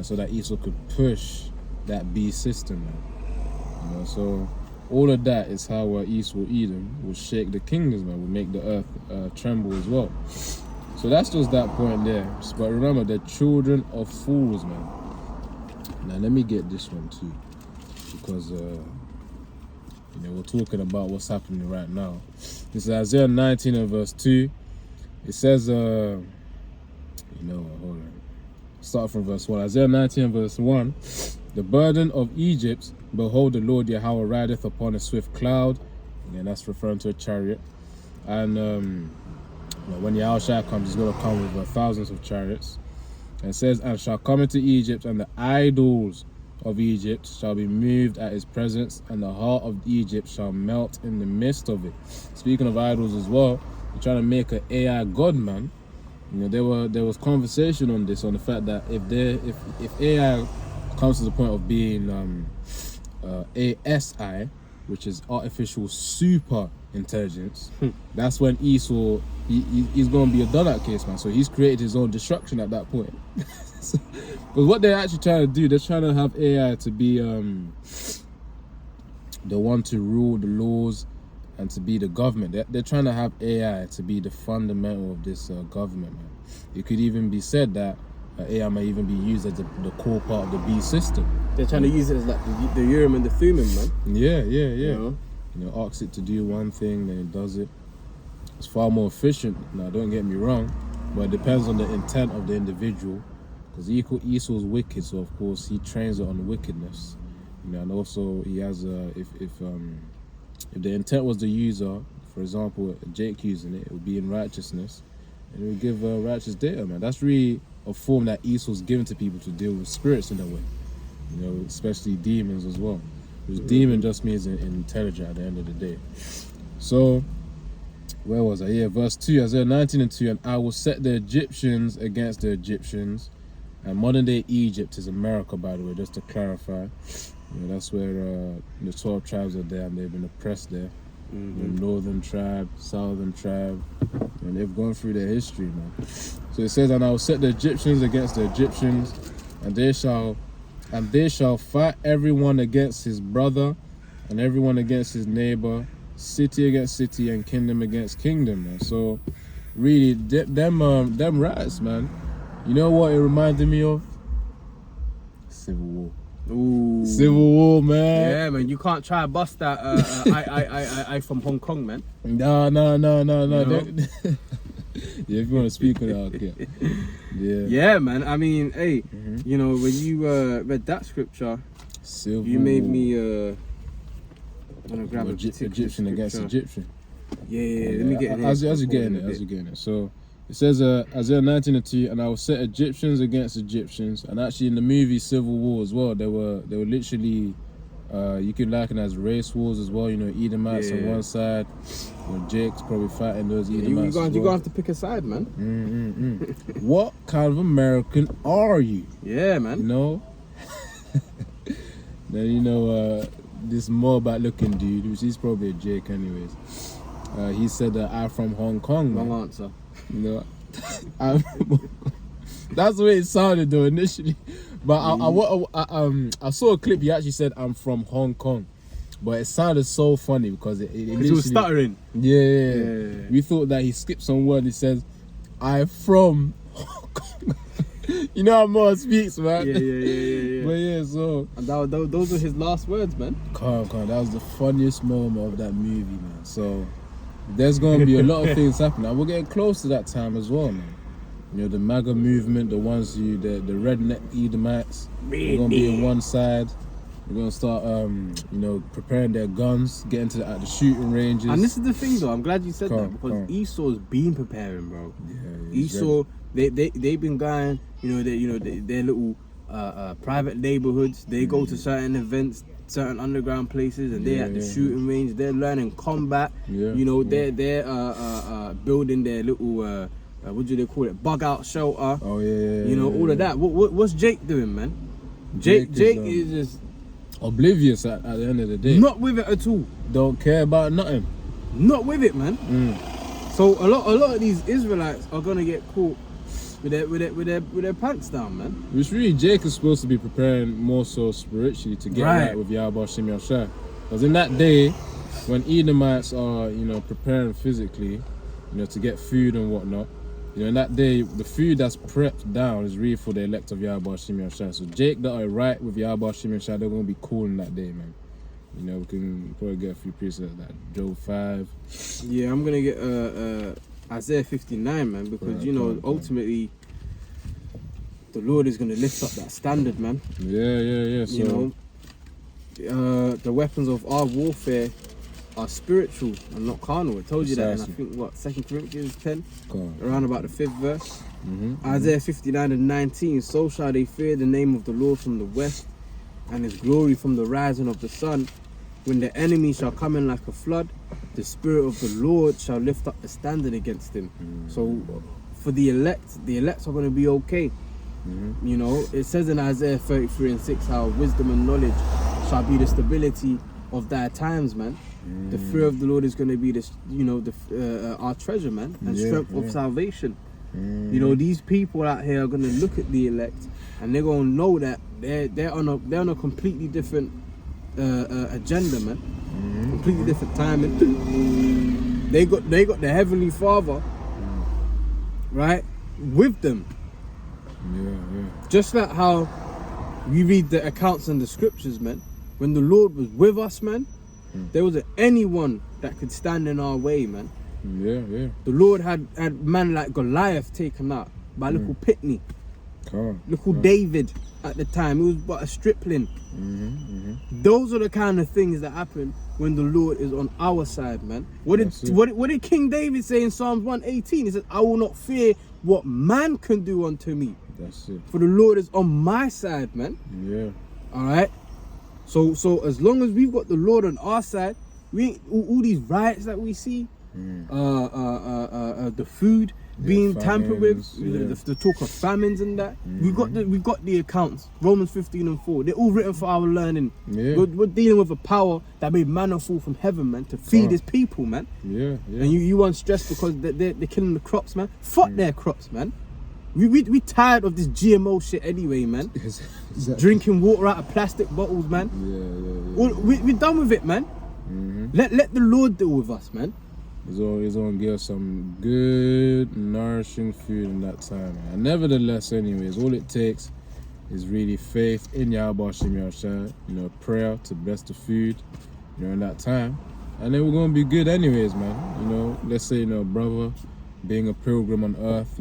so that Esau could push that beast system, man. So all of that is how Esau Edom will shake the kingdoms, man. Will make the earth tremble as well. So that's just that point there. But remember, they're children of fools, man. Now let me get this one too, because we're talking about what's happening right now. This is Isaiah 19 and verse 2. It says, hold on. Start from verse 1. Isaiah 19 and verse 1. The burden of Egypt, behold, the Lord Yahweh rideth upon a swift cloud. Again, that's referring to a chariot. And when Yahushua comes, he's going to come with thousands of chariots. And it says, and shall come into Egypt, and the idols of Egypt shall be moved at his presence, and the heart of Egypt shall melt in the midst of it. Speaking of idols as well, they're trying to make an AI god, man. There was conversation on this, on the fact that if AI comes to the point of being ASI, which is artificial super intelligence, that's when Esau he's going to be a donut case, man. So he's created his own destruction at that point. But what they're actually trying to do, they're trying to have AI to be the one to rule the laws and to be the government. They're trying to have AI to be the fundamental of this government, man. It could even be said that AI may even be used as the core part of the beast system. They're trying to use it as like the Urim and the Thummim, man. Yeah. Asks it to do one thing, then it does it. It's far more efficient. Now, don't get me wrong, but it depends on the intent of the individual. Because Esau's wicked, so of course he trains it on the wickedness. And also he has if the intent was the user for example, Jake using it would be in righteousness, and it would give righteous data, man. That's really a form that Esau's given to people to deal with spirits in a way, you know, especially demons as well. Because demon just means intelligent at the end of the day. So, where was I? Yeah, verse 2, Isaiah 19:2, and I will set the Egyptians against the Egyptians. And modern day Egypt is America, by the way, just to clarify. You know, that's where the 12 tribes are there, and they've been oppressed there. The northern tribe, southern tribe, and they've gone through their history, man. So it says, and I will set the Egyptians against the Egyptians, and they shall fight everyone against his brother, and everyone against his neighbor, city against city, and kingdom against kingdom, man. So really, them rats, man. You know what it reminded me of? Civil War. Ooh. Civil War, man. Yeah, man. You can't try to bust that. I from Hong Kong, man. No. know? Yeah, if you want to speak on that, okay. Yeah, man. I mean, hey, you know, when you read that scripture, you made me want to grab Egyptian against Egyptian. Yeah. Let me get in here. As you're getting it. So it says Isaiah 19:2, and I will set Egyptians against Egyptians. And actually, in the movie Civil War as well, they were literally you could liken as race wars as well. You know, Edomites on one side, you know, Jake's probably fighting those Edomites. You're gonna have to pick a side, man. What kind of American are you? Yeah, man. You know. Then you know this more about looking dude, which is probably a Jake anyways. He said that I'm from Hong Kong. Wrong man. answer. You know, that's the way it sounded though initially. But I saw a clip. He actually said I'm from Hong Kong, but it sounded so funny because it was stuttering. Yeah. We thought that he skipped some word. He says I'm from Hong Kong. You know how more speaks, man. Yeah. But yeah, so and those were his last words, man. Calm. That was the funniest moment of that movie, man. So there's going to be a lot of things happening. We're getting close to that time as well, man. You know, the MAGA movement, the redneck Edomites, they're going to be on one side. They're going to start, you know, preparing their guns, getting to the shooting ranges. And this is the thing, though. I'm glad you said that because Esau's been preparing, bro. Yeah, Esau, they've been going, you know, their little private neighborhoods. They go to certain events, certain underground places, and they're at the shooting range. They're learning combat. You know, they're building their little what do they call it? Bug out shelter. Oh yeah. You know, all of that. What's Jake doing, man? Jake is just oblivious at the end of the day. Not with it at all. Don't care about nothing. Not with it, man. So a lot of these Israelites are gonna get caught with their pants down, man. Which really Jake is supposed to be preparing more so spiritually to get right with Yahweh Shem Yahshai. Because in that day, when Edomites are, you know, preparing physically, you know, to get food and whatnot, you know, in that day, the food that's prepped down is really for the elect of Yahweh Shem Yahshai. So Jake that are right with Yahweh Shem Yahshai, they're going to be cool in that day, man. You know, we can probably get a few pieces of that. Job 5. Yeah, I'm going to get Isaiah 59, man, because, you know, ultimately, the Lord is going to lift up that standard, man. Yeah. So, you know, the weapons of our warfare are spiritual and not carnal. I told you that, and I think, 2 Corinthians 10, around about the 5th verse. Isaiah 59:19, so shall they fear the name of the Lord from the west, and his glory from the rising of the sun. When the enemy shall come in like a flood, the Spirit of the Lord shall lift up the standard against him. So for the elect are going to be okay. You know, it says in Isaiah 33:6 how wisdom and knowledge shall be the stability of thy times, man. The fear of the Lord is going to be this, you know, our treasure, man, and strength of salvation. You know, these people out here are going to look at the elect, and they're going to know that they're on a completely different agenda, man. Completely different timing. They got the Heavenly Father, right, with them. Just like how we read the accounts in the scriptures, man. When the Lord was with us, man, there wasn't anyone that could stand in our way, man. The Lord had man like Goliath taken out by little Pitney, little David at the time. He was but a stripling. Those are the kind of things that happen when the Lord is on our side, man. What did King David say in Psalms 118? He said, I will not fear what man can do unto me. That's it. For the Lord is on my side, man. Yeah. Alright? So as long as we've got the Lord on our side, we ain't all these riots that we see, the food being tampered with, the talk of famines and that. We got the accounts. Romans 15:4. They're all written for our learning. Yeah. We're dealing with a power that made manna fall from heaven, man, to feed his people, man. Yeah. And you weren't stressed because they're killing the crops, man. Fuck their crops, man. We tired of this GMO shit anyway, man. Exactly. Drinking water out of plastic bottles, man. We're done with it, man. Let the Lord deal with us, man. He's gonna give us some good, nourishing food in that time, man. And nevertheless, anyways, all it takes is really faith in Yahweh Hashem Yahushua, prayer to bless the food, in that time. And then we're gonna be good anyways, man. Let's say, brother being a pilgrim on earth,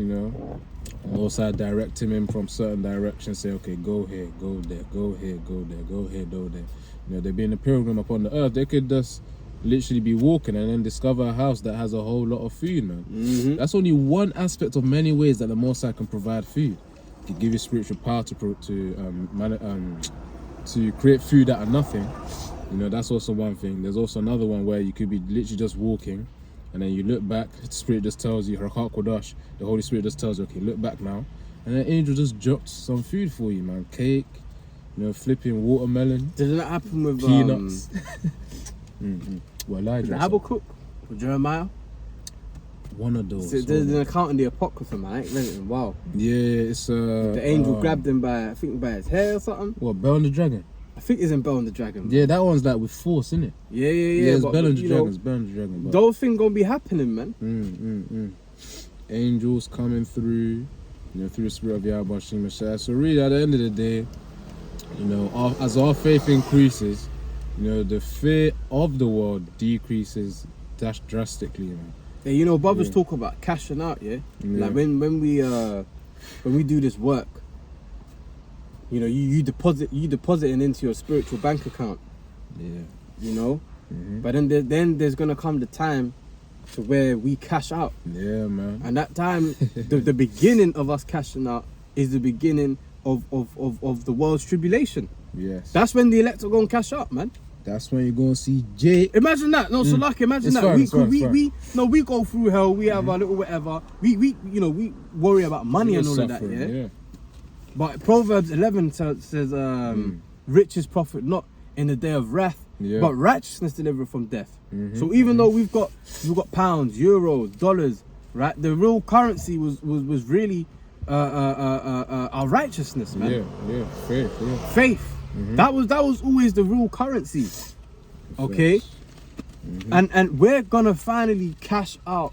also directing him from certain directions, say, okay, go here, go there, go here, go there, go here, go there. They're being a pilgrim upon the earth. They could just literally be walking and then discover a house that has a whole lot of food, man. That's only one aspect of many ways that the Most High can provide food. He can give you spiritual power to create food out of nothing. That's also one thing. There's also another one where you could be literally just walking and then you look back, the Spirit just tells you, Rakat Kodash, the Holy Spirit just tells you, okay, look back now. And the angel just dropped some food for you, man. Cake, flipping watermelon. Doesn't that happen with peanuts? Well, Elijah. Habakkuk or Jeremiah? One of those. There's an account in the Apocrypha, man. I ain't read it in a while. Yeah, it's the angel grabbed him by his hair or something. What, Bell and the Dragon? I think it's in Bell and the Dragon. Yeah, that one's like with force, isn't it? Yeah. It's Bell and the Dragon. It's Bell and the Dragon. But those things gonna be happening, man. Angels coming through, through the Spirit of Yahweh Hashem Messiah. So really, at the end of the day, as our faith increases, the fear of the world decreases drastically, man. Yeah, brothers talk about cashing out, like when we do this work, you deposit into your spiritual bank account. But then there's gonna come the time to where we cash out. Yeah, man. And that time, the beginning of us cashing out is the beginning of the world's tribulation. Yes. That's when the elect are gonna cash out, man. That's when you're gonna see Jake. Imagine that. No, so like imagine it's that. We go through hell. We have our little whatever. We worry about money and all of that. Yeah. But Proverbs 11 says, riches profit not in the day of wrath, but righteousness deliver from death. So even though we've got pounds, euros, dollars, right? The real currency was really our righteousness, man. Yeah, faith. That was always the real currency. Okay? And we're gonna finally cash out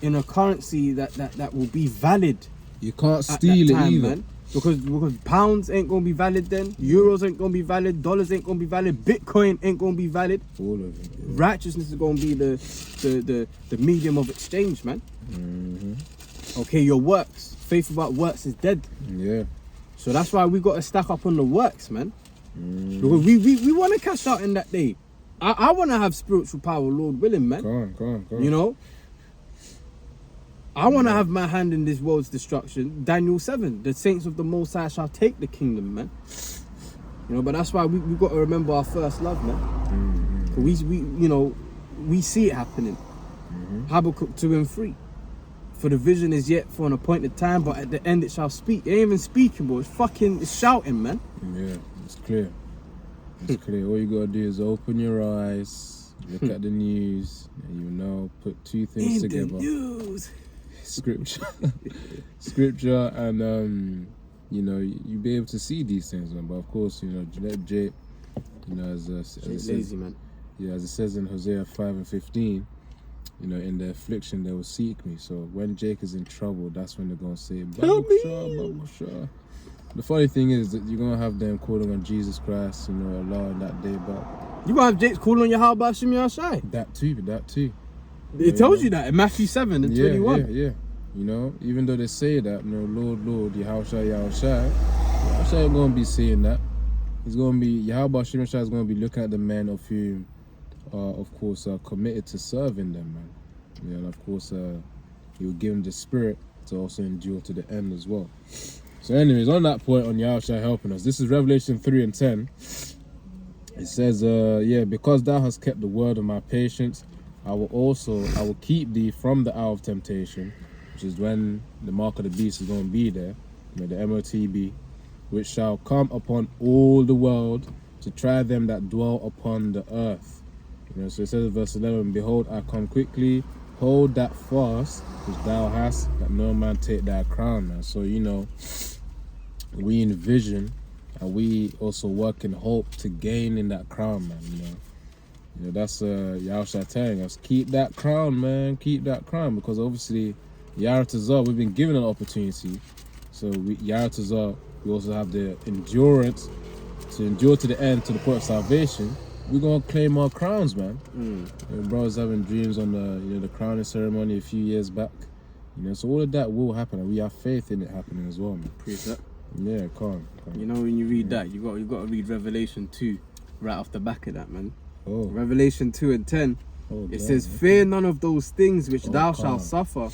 in a currency that will be valid. You can't steal it either. Man. Because pounds ain't gonna be valid then, euros ain't gonna be valid, dollars ain't gonna be valid, Bitcoin ain't gonna be valid. All of it. Yeah. Righteousness is gonna be the medium of exchange, man. Okay, your works. Faith without works is dead. Yeah. So that's why we gotta stack up on the works, man. Because we wanna cash out in that day. I wanna have spiritual power, Lord willing, man. Come on. I want to have my hand in this world's destruction. Daniel 7, the saints of the Most High shall take the kingdom, man. But that's why we got to remember our first love, man. Cause we see it happening. Habakkuk 2:3. For the vision is yet for an appointed time, but at the end it shall speak. It ain't even speaking, bro. It's shouting, man. Yeah, it's clear. It's clear. All you gotta do is open your eyes, look at the news, and put two things together. The news. Scripture, and you be able to see these things, man. But of course, let Jake, as it says, lazy, man. Yeah, as it says in Hosea 5:15, in the affliction they will seek me. So when Jake is in trouble, that's when they're gonna say, Babusha. The funny thing is that you're gonna have them calling on Jesus Christ, Allah on that day, but you gonna have Jake calling on Yahweh Hashem Yahushua. That too. It tells you that in Matthew 7:21. Yeah. Even though they say that, Lord, Yahushua, Yahweh ain't gonna be saying that. He's gonna be Yahweh Shimon is gonna be looking at the men of whom, of course, are committed to serving them, man. Yeah, and of course, he will give them the spirit to also endure to the end as well. So, anyways, on that point, on Yahweh helping us, this is Revelation 3:10. It says, because thou hast kept the word of my patience, I will keep thee from the hour of temptation, which is when the mark of the beast is going to be there, the MOTB, which shall come upon all the world to try them that dwell upon the earth. So it says in verse 11, behold, I come quickly, hold that fast which thou hast, that no man take thy crown, man. So, we envision and we also work in hope to gain in that crown, man. That's Yahweh telling us, keep that crown, man, keep that crown, because obviously Yahweh, we've been given an opportunity. So Yahweh, we also have the endurance to endure to the end, to the point of salvation. We're gonna claim our crowns, man. Bro was having dreams on the crowning ceremony a few years back. So all of that will happen, and we have faith in it happening as well, man. Precept. Yeah, calm. When you read that, you got to read Revelation 2 right off the back of that, man. Oh. Revelation 2:10. It says, fear none of those things which thou shalt suffer.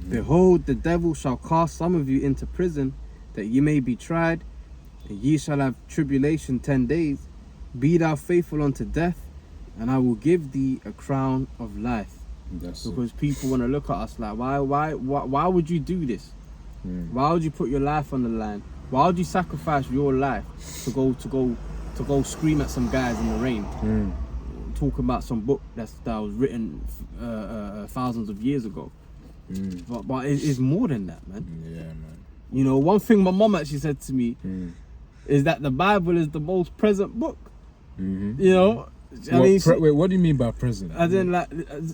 Behold, the devil shall cast some of you into prison, that ye may be tried, and ye shall have tribulation 10 days. Be thou faithful unto death, and I will give thee a crown of life. Because people want to look at us like, why would you do this? Why would you put your life on the line? Why would you sacrifice your life to go scream at some guys in the rain, talk about some book that was written thousands of years ago? But it's more than that, man. Yeah, man. One thing my mom actually said to me is that the Bible is the most present book. Wait, what do you mean by present? As in, like,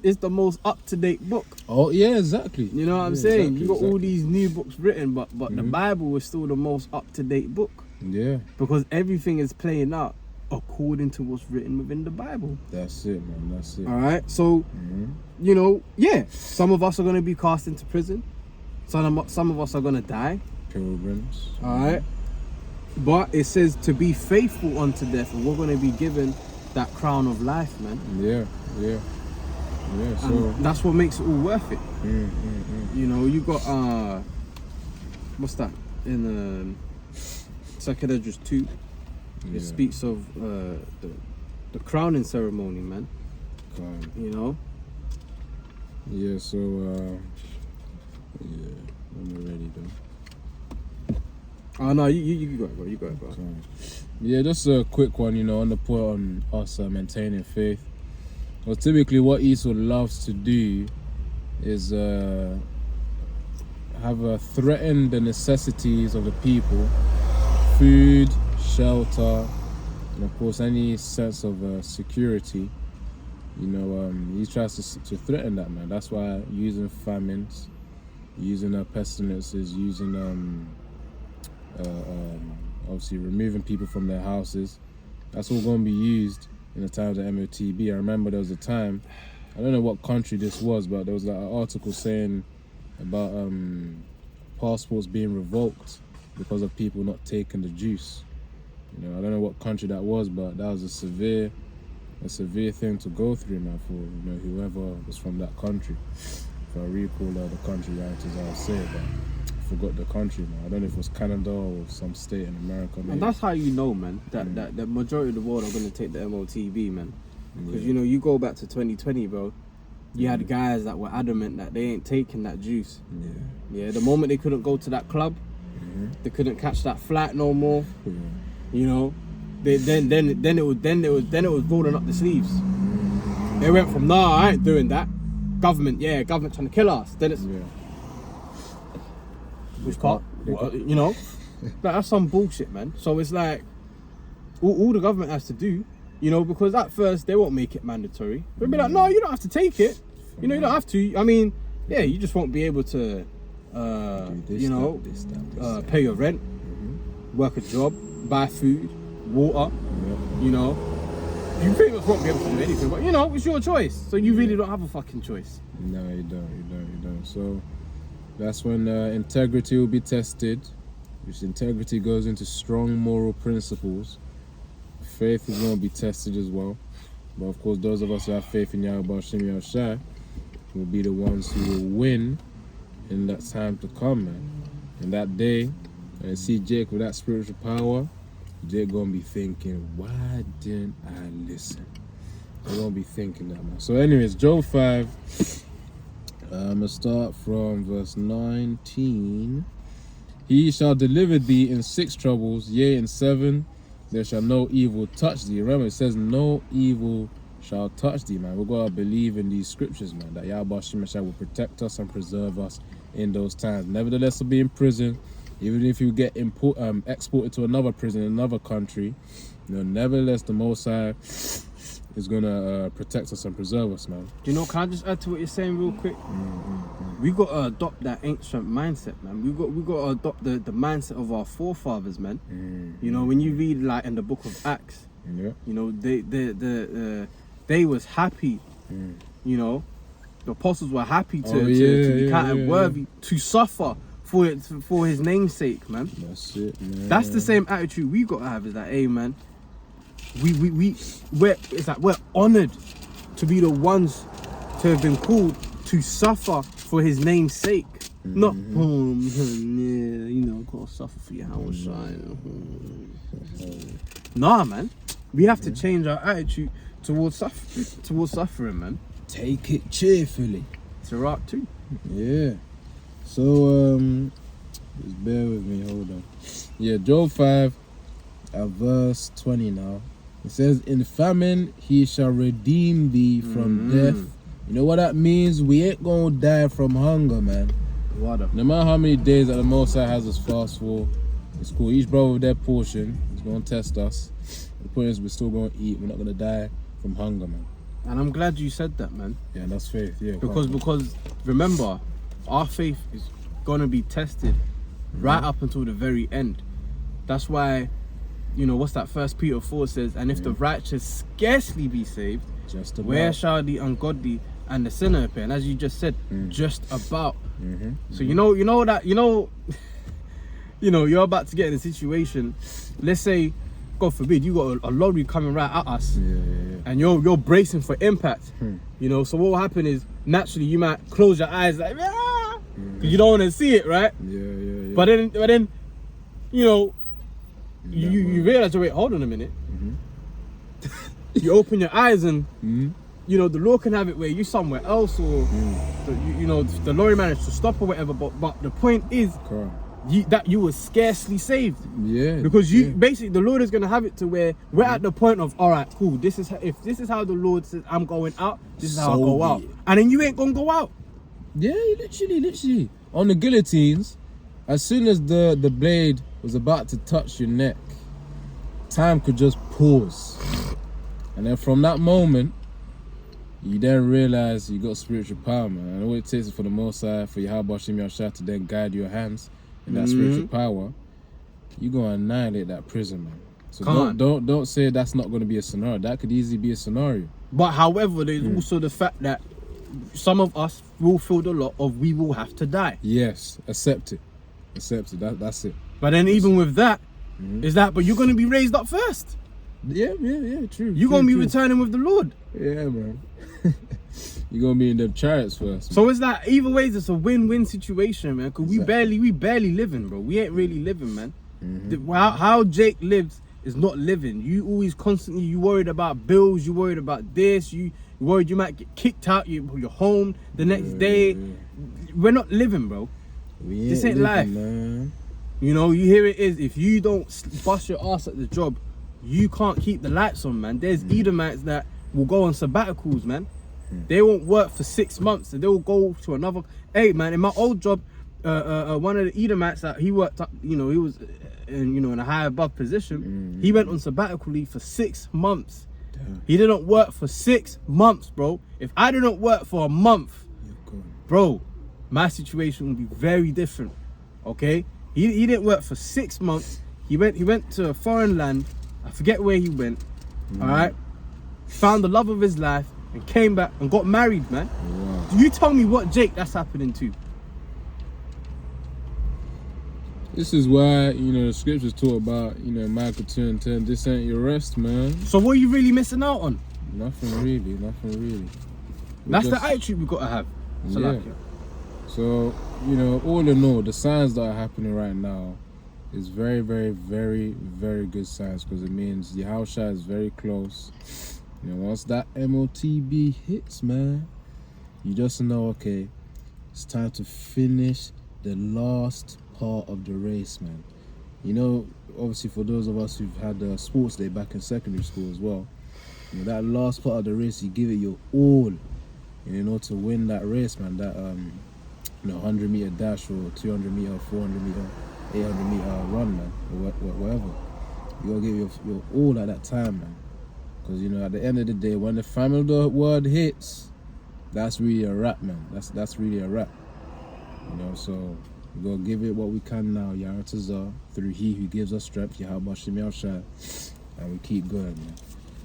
it's the most up-to-date book. Oh, yeah, exactly. You know what I'm saying? You got all these new books written, but the Bible is still the most up-to-date book. Yeah. Because everything is playing out according to what's written within the Bible. That's it, man. That's it. All right? So, some of us are going to be cast into prison. Some of us are going to die. Pilgrims. All right? But it says to be faithful unto death, and we're going to be given that crown of life, man. Yeah. So and that's what makes it all worth it. You got what's that in 2nd Esdras 2? It speaks of the crowning ceremony, man. Yeah. So when you're ready, though. Oh no, you go, bro. You go, bro. Yeah, just a quick one, on the point on us maintaining faith. Well, typically what Esau loves to do is threaten the necessities of the people, food, shelter, and of course any sense of security. He tries to threaten that, man. That's why using famines, using pestilences, using obviously removing people from their houses, that's all going to be used in the time of the MOTB. I remember there was a time, I don't know what country this was, but there was like an article saying about passports being revoked because of people not taking the juice. I don't know what country that was, but that was a severe thing to go through, man, for whoever was from that country. If I recall the country, I'll say, but I forgot the country, man. I don't know if it was Canada or some state in America. Maybe. And that's how you know, man, that the majority of the world are going to take the MOTB, man. Because you go back to 2020, bro. You had guys that were adamant that they ain't taking that juice. Yeah. The moment they couldn't go to that club, they couldn't catch that flight no more. Then it was rolling up the sleeves. They went from I ain't doing that. Government trying to kill us. Then it's which part? That's some bullshit, man. So it's like all the government has to do, because at first they won't make it mandatory. They'll be like, no, you don't have to take it. You don't have to. I mean, you just won't be able to, pay your rent, work a job, buy food, water. You pretty much won't be able to do anything, but it's your choice. So you really don't have a fucking choice. No, you don't. So that's when integrity will be tested. which integrity goes into strong moral principles. Faith is going to be tested as well. But of course, those of us who have faith in Yahweh Ba'ashem Yahushai will be the ones who will win in that time to come, man. In that day, when I see Jake with that spiritual power, Jake going to be thinking, why didn't I listen? They're going to be thinking that, man. So anyways, Job 5, I'm going to start from verse 19. He shall deliver thee in 6 troubles, yea, in 7 there shall no evil touch thee. Remember, it says no evil shall touch thee, man. We've got to believe in these scriptures, man, that Yahweh Shemashai will protect us and preserve us in those times. Nevertheless, we'll be in prison, even if you get exported to another prison in another country. Nevertheless, the Most High is going to protect us and preserve us, man. You know, can I just add to what you're saying real quick? We got to adopt that ancient mindset, man. We got to adopt the mindset of our forefathers, man. You know, when you read like in the book of Acts, you know, they was happy. You know, the apostles were happy to be counted worthy to suffer for his name's sake, man. That's it, man. That's the same attitude we got to have. Is that, hey, man, we're honored to be the ones to have been called to suffer for his name's sake. Not, you know, gotta suffer for your house. Nah, man. We have to change our attitude towards suffering, man. Take it cheerfully. It's a rock too. Yeah. So, just bear with me, hold on. Yeah, Job 5, verse 20 now. It says, in famine he shall redeem thee from death. You know what that means? We ain't gonna die from hunger, man. No matter how many days that the Most High has us fast for, it's cool. Each brother with their portion. He's gonna test us. The point is, we're still gonna eat. We're not gonna die from hunger, man. And I'm glad you said that, man. Yeah, that's faith. Yeah. Because remember, our faith is gonna be tested right up until the very end. That's why, you know, what's that? 1 Peter 4 says, and if the righteous scarcely be saved, just about, where shall the ungodly and the sinner appear? And as you just said, just about. So you know you're about to get in a situation. Let's say, God forbid, you got a lorry coming right at us, and you're bracing for impact. You know, so what will happen is naturally you might close your eyes like, because you don't want to see it, right? Yeah. But then, you know, you realize, wait, hold on a minute. You open your eyes and you know, the Lord can have it where you somewhere else, or you know, the lorry managed to stop or whatever. But the point is that you were scarcely saved. Because basically the Lord is gonna have it to where we're at the point of, all right, cool. If this is how the Lord says I'm going out, this is how I go out, and then you ain't gonna go out. Yeah, literally. On the guillotines, as soon as the blade was about to touch your neck, time could just pause. And then from that moment, you then realize you got spiritual power, man. And all it takes is for the Most High, for Yahweh Shem Yahushua to then guide your hands in that spiritual power. You're going to annihilate that prison, man. So don't say that's not going to be a scenario. That could easily be a scenario. But however, there's also the fact that some of us will feel the lot of we will have to die. Yes, accept it. That's it. But then even with that, is that, but you're going to be raised up first. Yeah, true. You're going to be returning with the Lord. Yeah, man. You're going to be in them chariots first, man. So it's that, either ways, it's a win-win situation, man. Because we barely living, bro. We ain't really living, man. How Jake lives is not living. You always constantly, you worried about bills, you worried about this, you worried you might get kicked out, you're home the next day. We're not living, bro. This ain't life, man. You know, you hear it is, if you don't bust your ass at the job, you can't keep the lights on, man. There's Edomites that will go on sabbaticals, man. They won't work for 6 months, and they will go to another. Hey, man, in my old job, one of the Edomites that he worked up, you know, he was in a high above position. He went on sabbatical leave for 6 months. He didn't work for 6 months, bro. If I didn't work for a month, bro, my situation would be very different. Okay, he didn't work for 6 months. He went to a foreign land. I forget where he went. All right, found the love of his life and came back and got married, man. You tell me what Jake that's happening to. This is why, the scriptures talk about, Michael 2:10, this ain't your rest, man. So what are you really missing out on? Nothing really. That's the attitude we've got to have. So yeah. So, all in all, the signs that are happening right now is very, very, very, very good signs, because it means Yahushua is very close. Once that MOTB hits, man, you just know, okay, it's time to finish the last part of the race, man. Obviously for those of us who've had sports day back in secondary school as well, that last part of the race, you give it your all, to win that race, man. That 100-meter dash, or 200-meter, 400-meter, 800-meter run, man, or whatever. You gotta give your all at that time, man. Because at the end of the day, when the final word hits, that's really a wrap, man. That's really a wrap. So we gotta give it what we can now, Yaratazar, through He who gives us strength, Yahweh Shem Yahushai, and we keep going, man.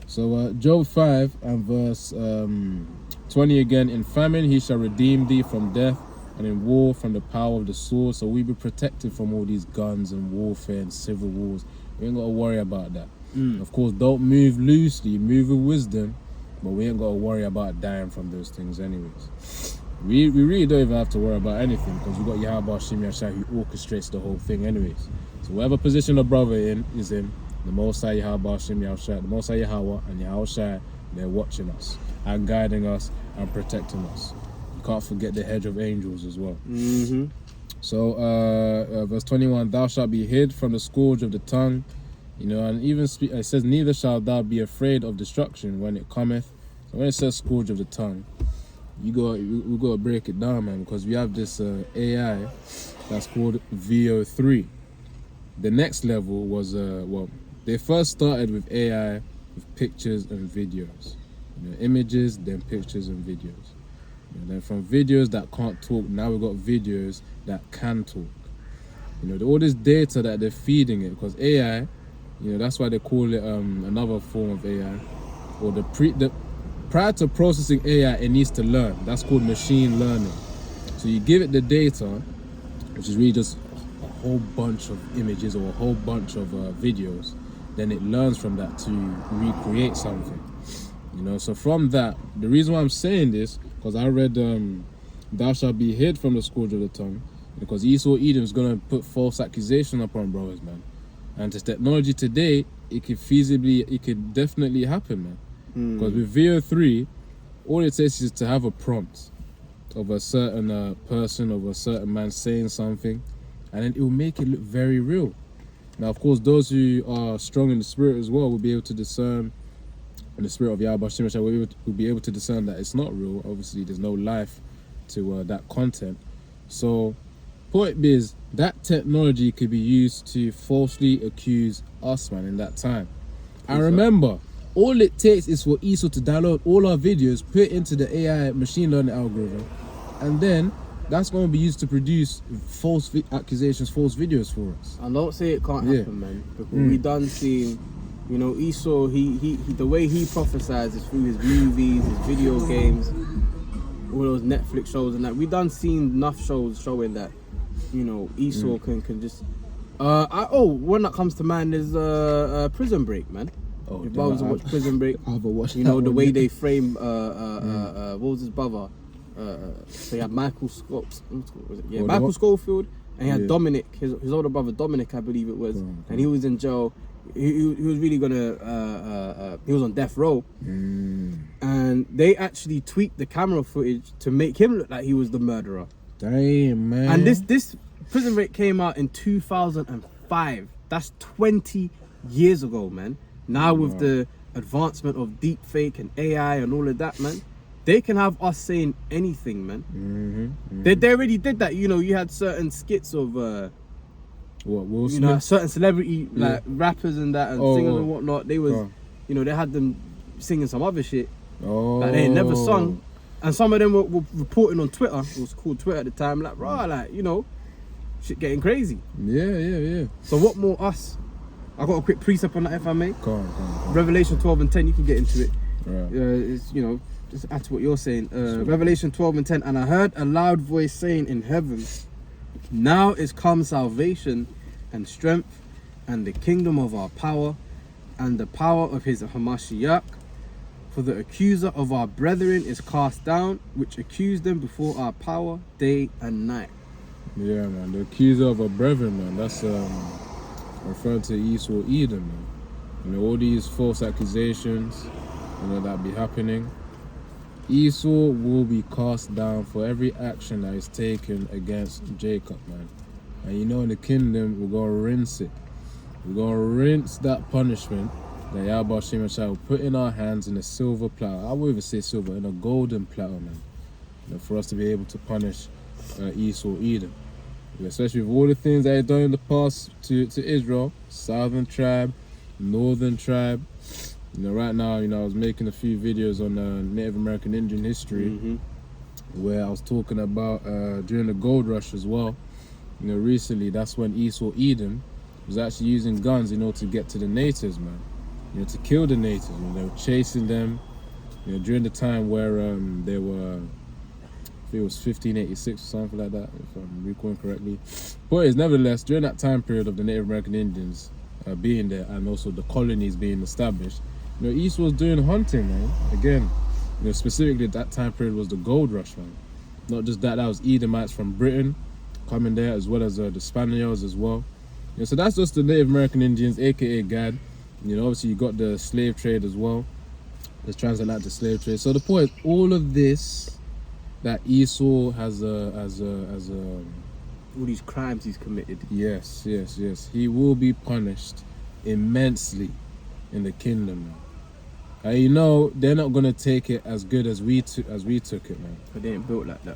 So Job 5 and verse 20 again. In famine he shall redeem thee from death, and in war from the power of the sword. So we be protected from all these guns and warfare and civil wars. We ain't gotta worry about that. Of course, don't move loosely, move with wisdom, but we ain't gotta worry about dying from those things anyways. We really don't even have to worry about anything, because we got Yahweh Shem Yahushai who orchestrates the whole thing anyways. So whatever position the brother is in, the Most High Yahweh Shem Yahushai, the Most High Yahweh and Yahushai, they're watching us and guiding us and protecting us. You can't forget the hedge of angels as well. So verse 21, thou shalt be hid from the scourge of the tongue, and even it says, neither shalt thou be afraid of destruction when it cometh. So when it says scourge of the tongue, we got to break it down, man, because we have this AI that's called VO3. The next level was they first started with AI with pictures and videos, images, then pictures and videos. Then from videos that can't talk, now we've got videos that can talk. All this data that they're feeding it, because AI, that's why they call it another form of AI, or prior to processing AI, it needs to learn. That's called machine learning. So you give it the data, which is really just a whole bunch of images or a whole bunch of videos, then it learns from that to recreate something. So from that, the reason why I'm saying this, because I read thou shalt be hid from the scourge of the tongue, because Esau Edom is going to put false accusation upon brothers, man. And this technology today, it could definitely happen, man. Because with VO3, all it takes is to have a prompt of a certain person, of a certain man saying something, and then it will make it look very real. Now, of course, those who are strong in the spirit as well will be able to discern, in the spirit of Yahweh Shem Yahushai, will be able to discern that it's not real. Obviously, there's no life to that content. So, point is, that technology could be used to falsely accuse us, man, in that time. I remember, all it takes is for Esau to download all our videos, put it into the AI machine learning algorithm, and then that's going to be used to produce false accusations, false videos for us. I don't say it can't happen, man. Because we done seen, Esau, he the way he prophesies is through his movies, his video games, all those Netflix shows and that. We done seen enough shows showing that, Esau can just... one that comes to mind is Prison Break, man. If I was to watch Prison Break, the way they frame what was his brother? So you had Michael Scott, Michael Schofield, and he had Dominic, his older brother Dominic, I believe it was, and he was in jail. He was really gonna he was on death row, and they actually tweaked the camera footage to make him look like he was the murderer. Damn, man. And this Prison Break came out in 2005. That's 20 years ago, man. Now with the advancement of deep fake and AI and all of that, man, they can have us saying anything, man. They already did that. You had certain skits of Will Smith? Certain celebrity like rappers and that and singers and whatnot. They was they had them singing some other shit that they ain't never sung, and some of them were reporting on Twitter. It was called Twitter at the time, like shit getting crazy. Yeah. So what more us? I got a quick precept on that, if I may. Go on. Revelation 12 and 10, you can get into it. Right. It's, just add to what you're saying. Revelation 12 and 10, and I heard a loud voice saying in heaven, now is come salvation and strength, and the kingdom of our power, and the power of his Hamashiach. For the accuser of our brethren is cast down, which accused them before our power day and night. Yeah, man. The accuser of our brethren, man. That's referring to Esau, Edom, man. You know, all these false accusations, you know, that be happening. Esau will be cast down for every action that is taken against Jacob, man. And you know, in the kingdom, we're going to rinse it. We're going to rinse that punishment that Yahweh Hashem will put in our hands in a silver platter. I would even say silver, in a golden platter, man. You know, for us to be able to punish Esau, Edom. Especially with all the things that he's done in the past to Israel, southern tribe, northern tribe. You know, right now, you know, I was making a few videos on Native American Indian history, where I was talking about during the gold rush as well. You know, recently, that's when Esau, Edom was actually using guns in order to get to the natives, man. You know, to kill the natives. You know, they were chasing them. You know, during the time where they were, I think it was 1586 or something like that, if I'm recalling correctly. But nevertheless, during that time period of the Native American Indians being there, and also the colonies being established, you know, Esau was doing hunting, man. Again, you know, specifically that time period was the gold rush, man. Not just that, that was Edomites from Britain coming there, as well as the Spaniards as well. You know, so that's just the Native American Indians, aka Gad. You know, obviously you got the slave trade as well, the transatlantic slave trade. So the point, all of this that Esau has all these crimes he's committed. Yes. He will be punished immensely in the kingdom, man. And you know, they're not gonna take it as good as we took it, man. But they ain't built like that.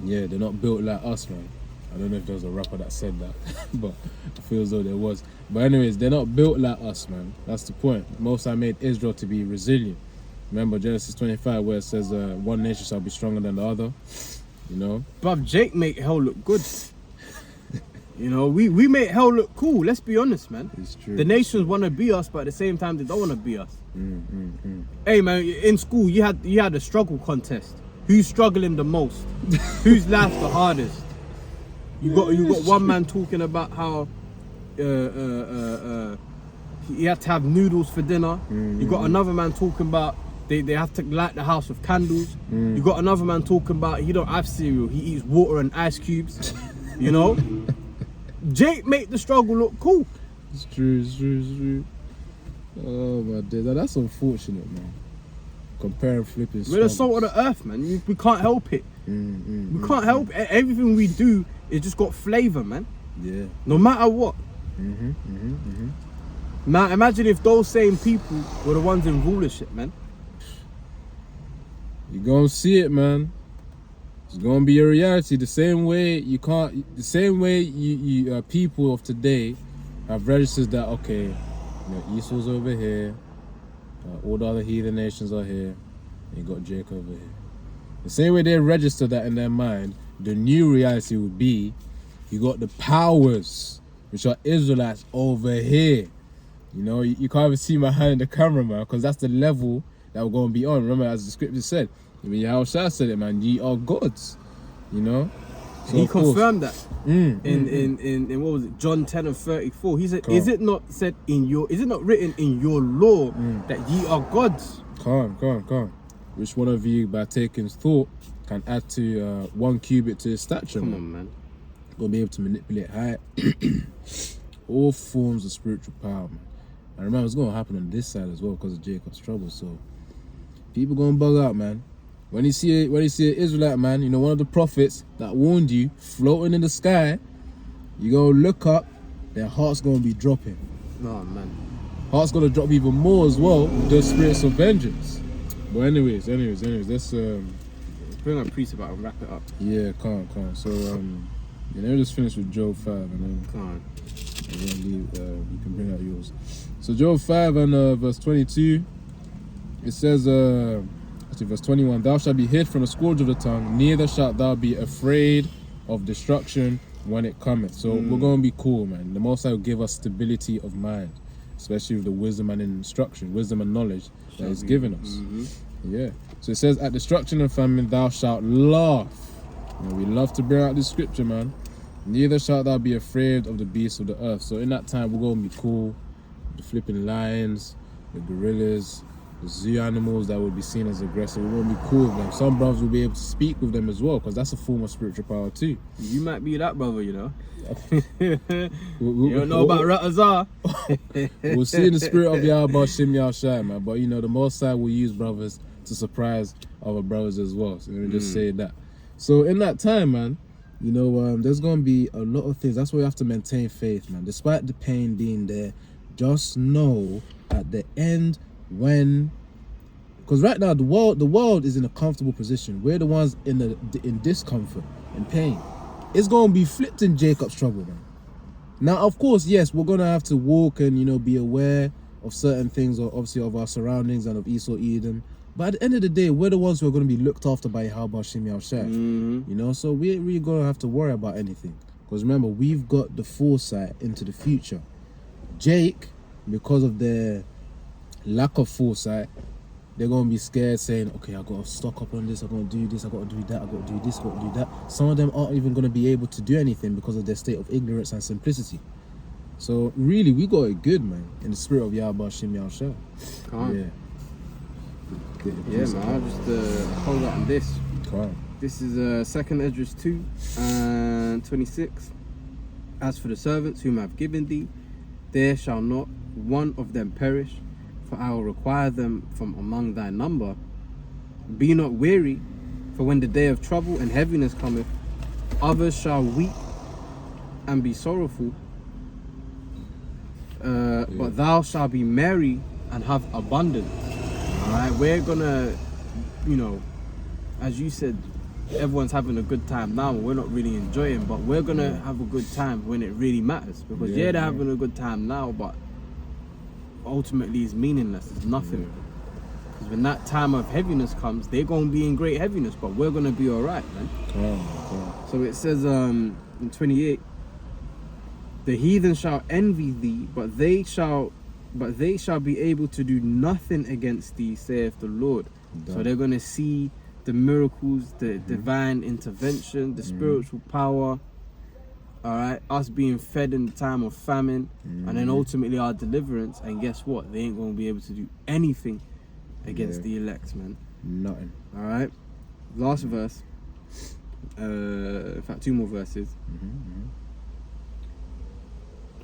Yeah, they're not built like us, man. I don't know if there was a rapper that said that, but I feel as though there was. But anyways, they're not built like us, man. That's the point. Most High made Israel to be resilient. Remember Genesis 25, where it says one nation shall be stronger than the other. You know? Bruv, Jake make hell look good. You know, we make hell look cool. Let's be honest, man. It's true. The nations want to be us, but at the same time, they don't want to be us. Hey, man, in school, you had a struggle contest. Who's struggling the most? Whose life's the hardest? You got one man talking about how he had to have noodles for dinner. You got another man talking about they have to light the house with candles. You got another man talking about he don't have cereal, he eats water and ice cubes. You know? Jake make the struggle look cool. It's true. Oh my days, that's unfortunate, man. Comparing flipping. We're the salt of the earth, man. We can't help it. We can't help it. Everything we do, it just got flavour, man. Yeah. No matter what. Now imagine if those same people were the ones in rulership, man. You're gonna see it, man. It's gonna be a reality. The same way you people of today have registered that, okay, you know, Esau's over here, all the other heathen nations are here, and you got Jacob over here. The same way they register that in their mind, the new reality would be, you got the powers, which are Israelites, over here. You know, you can't even see my hand in the camera, man, because that's the level that we're going to be on. Remember, as the scripture said, even Yahweh said it, man, ye are gods. You know? So he confirmed that in what was it, John 10 and 34. He said, is it not written in your law that ye are gods? Come. Which one of you, by taking thought, can add to 1 cubit to his stature? Come on, man. We'll be able to manipulate height. All forms of spiritual power, man. And remember, it's going to happen on this side as well because of Jacob's trouble. So people going to bug out, man. When you see an Israelite, man, you know, one of the prophets that warned you, floating in the sky, you going to look up, their heart's going to be dropping. Oh, man. Heart's going to drop even more as well with those spirits of vengeance. But anyways, let's bring up priest about and wrap it up. Yeah, calm. So let me just finish with Job 5 and then you can bring out yours. So Job 5 and verse 22, it says, verse 21, thou shalt be hid from the scourge of the tongue, neither shalt thou be afraid of destruction when it cometh. So we're going to be cool, man. The Most High will give us stability of mind, especially with the wisdom and instruction, wisdom and knowledge that He's given us. Yeah. So it says, at destruction and famine thou shalt laugh. You know, we love to bring out this scripture, man. Neither shalt thou be afraid of the beasts of the earth. So in that time, we're going to be cool. The flipping lions, the gorillas, the zoo animals that would be seen as aggressive. We're going to be cool with them. Some brothers will be able to speak with them as well, because that's a form of spiritual power too. You might be that brother, you know. You don't know about Esau'S. We'll see in the spirit of Yahweh Shim Yahushai, man. But you know, the Most High will use brothers to surprise other brothers as well. So let me just say that. So in that time, man, you know, there's going to be a lot of things. That's why you have to maintain faith, man. Despite the pain being there, just know at the end because right now the world is in a comfortable position. We're the ones in discomfort and pain. It's going to be flipped in Jacob's trouble, man. Now, of course, yes, we're going to have to walk and, you know, be aware of certain things, or obviously of our surroundings and of Esau, Edom. But at the end of the day, we're the ones who are going to be looked after by Yahweh Shem Yahushai. You know, so we ain't really going to have to worry about anything. Because remember, we've got the foresight into the future. Jake, because of their lack of foresight, they're going to be scared, saying, okay, I got to stock up on this, I got to do this, I got to do that, I got to do this, I got to do that. Some of them aren't even going to be able to do anything because of their state of ignorance and simplicity. So really, we got it good, man, in the spirit of Yahweh Shem Yahushai. Yeah. Yeah, man, I'll just hold up on this. This is 2nd Esdras 2 and 26. As for the servants whom I have given thee, there shall not one of them perish, for I will require them from among thy number. Be not weary, for when the day of trouble and heaviness cometh, others shall weep and be sorrowful, but thou shalt be merry and have abundance. Alright, we're gonna, you know, as you said, everyone's having a good time now. We're not really enjoying, but we're gonna have a good time when it really matters. Because they're having a good time now, but ultimately it's meaningless. It's nothing. Because when that time of heaviness comes, they're gonna be in great heaviness, but we're gonna be alright, man. So it says in 28, the heathen shall envy thee, but they shall be able to do nothing against thee, saith the Lord. So they're going to see the miracles, the divine intervention, the spiritual power, all right, us being fed in the time of famine, and then ultimately our deliverance. And guess what? They ain't going to be able to do anything against the elect, man. Nothing. All right, last verse. In fact, 2 more verses.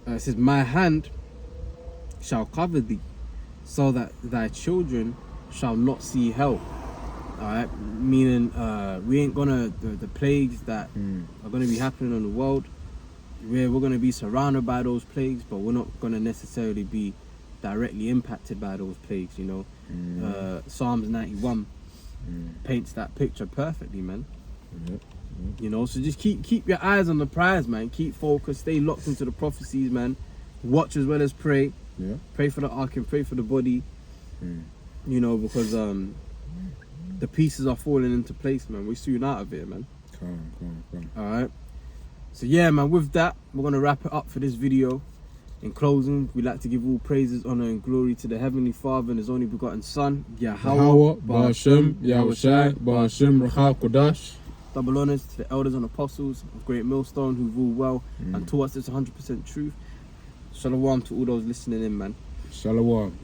It says, my hand shall cover thee, so that thy children shall not see hell. Alright, meaning we ain't gonna, the plagues that are gonna be happening in the world, we're gonna be surrounded by those plagues, but we're not gonna necessarily be directly impacted by those plagues, you know. Psalms 91 paints that picture perfectly, man. You know, so just keep your eyes on the prize, man. Keep focused, stay locked into the prophecies, man. Watch as well as pray. Pray for the ark and pray for the body. You know, because the pieces are falling into place, man. We're soon out of it, man. Alright. So yeah, man, with that, we're gonna wrap it up for this video. In closing, we'd like to give all praises, honor and glory to the Heavenly Father and His only begotten Son, Yahweh, Ba'ashem, Yahushai, Ba'ashem, Racha Kodash. Double honors to the elders and apostles of Great Millstone who rule well and taught us this 100% truth. Shalom to all those listening in, man. Shalom.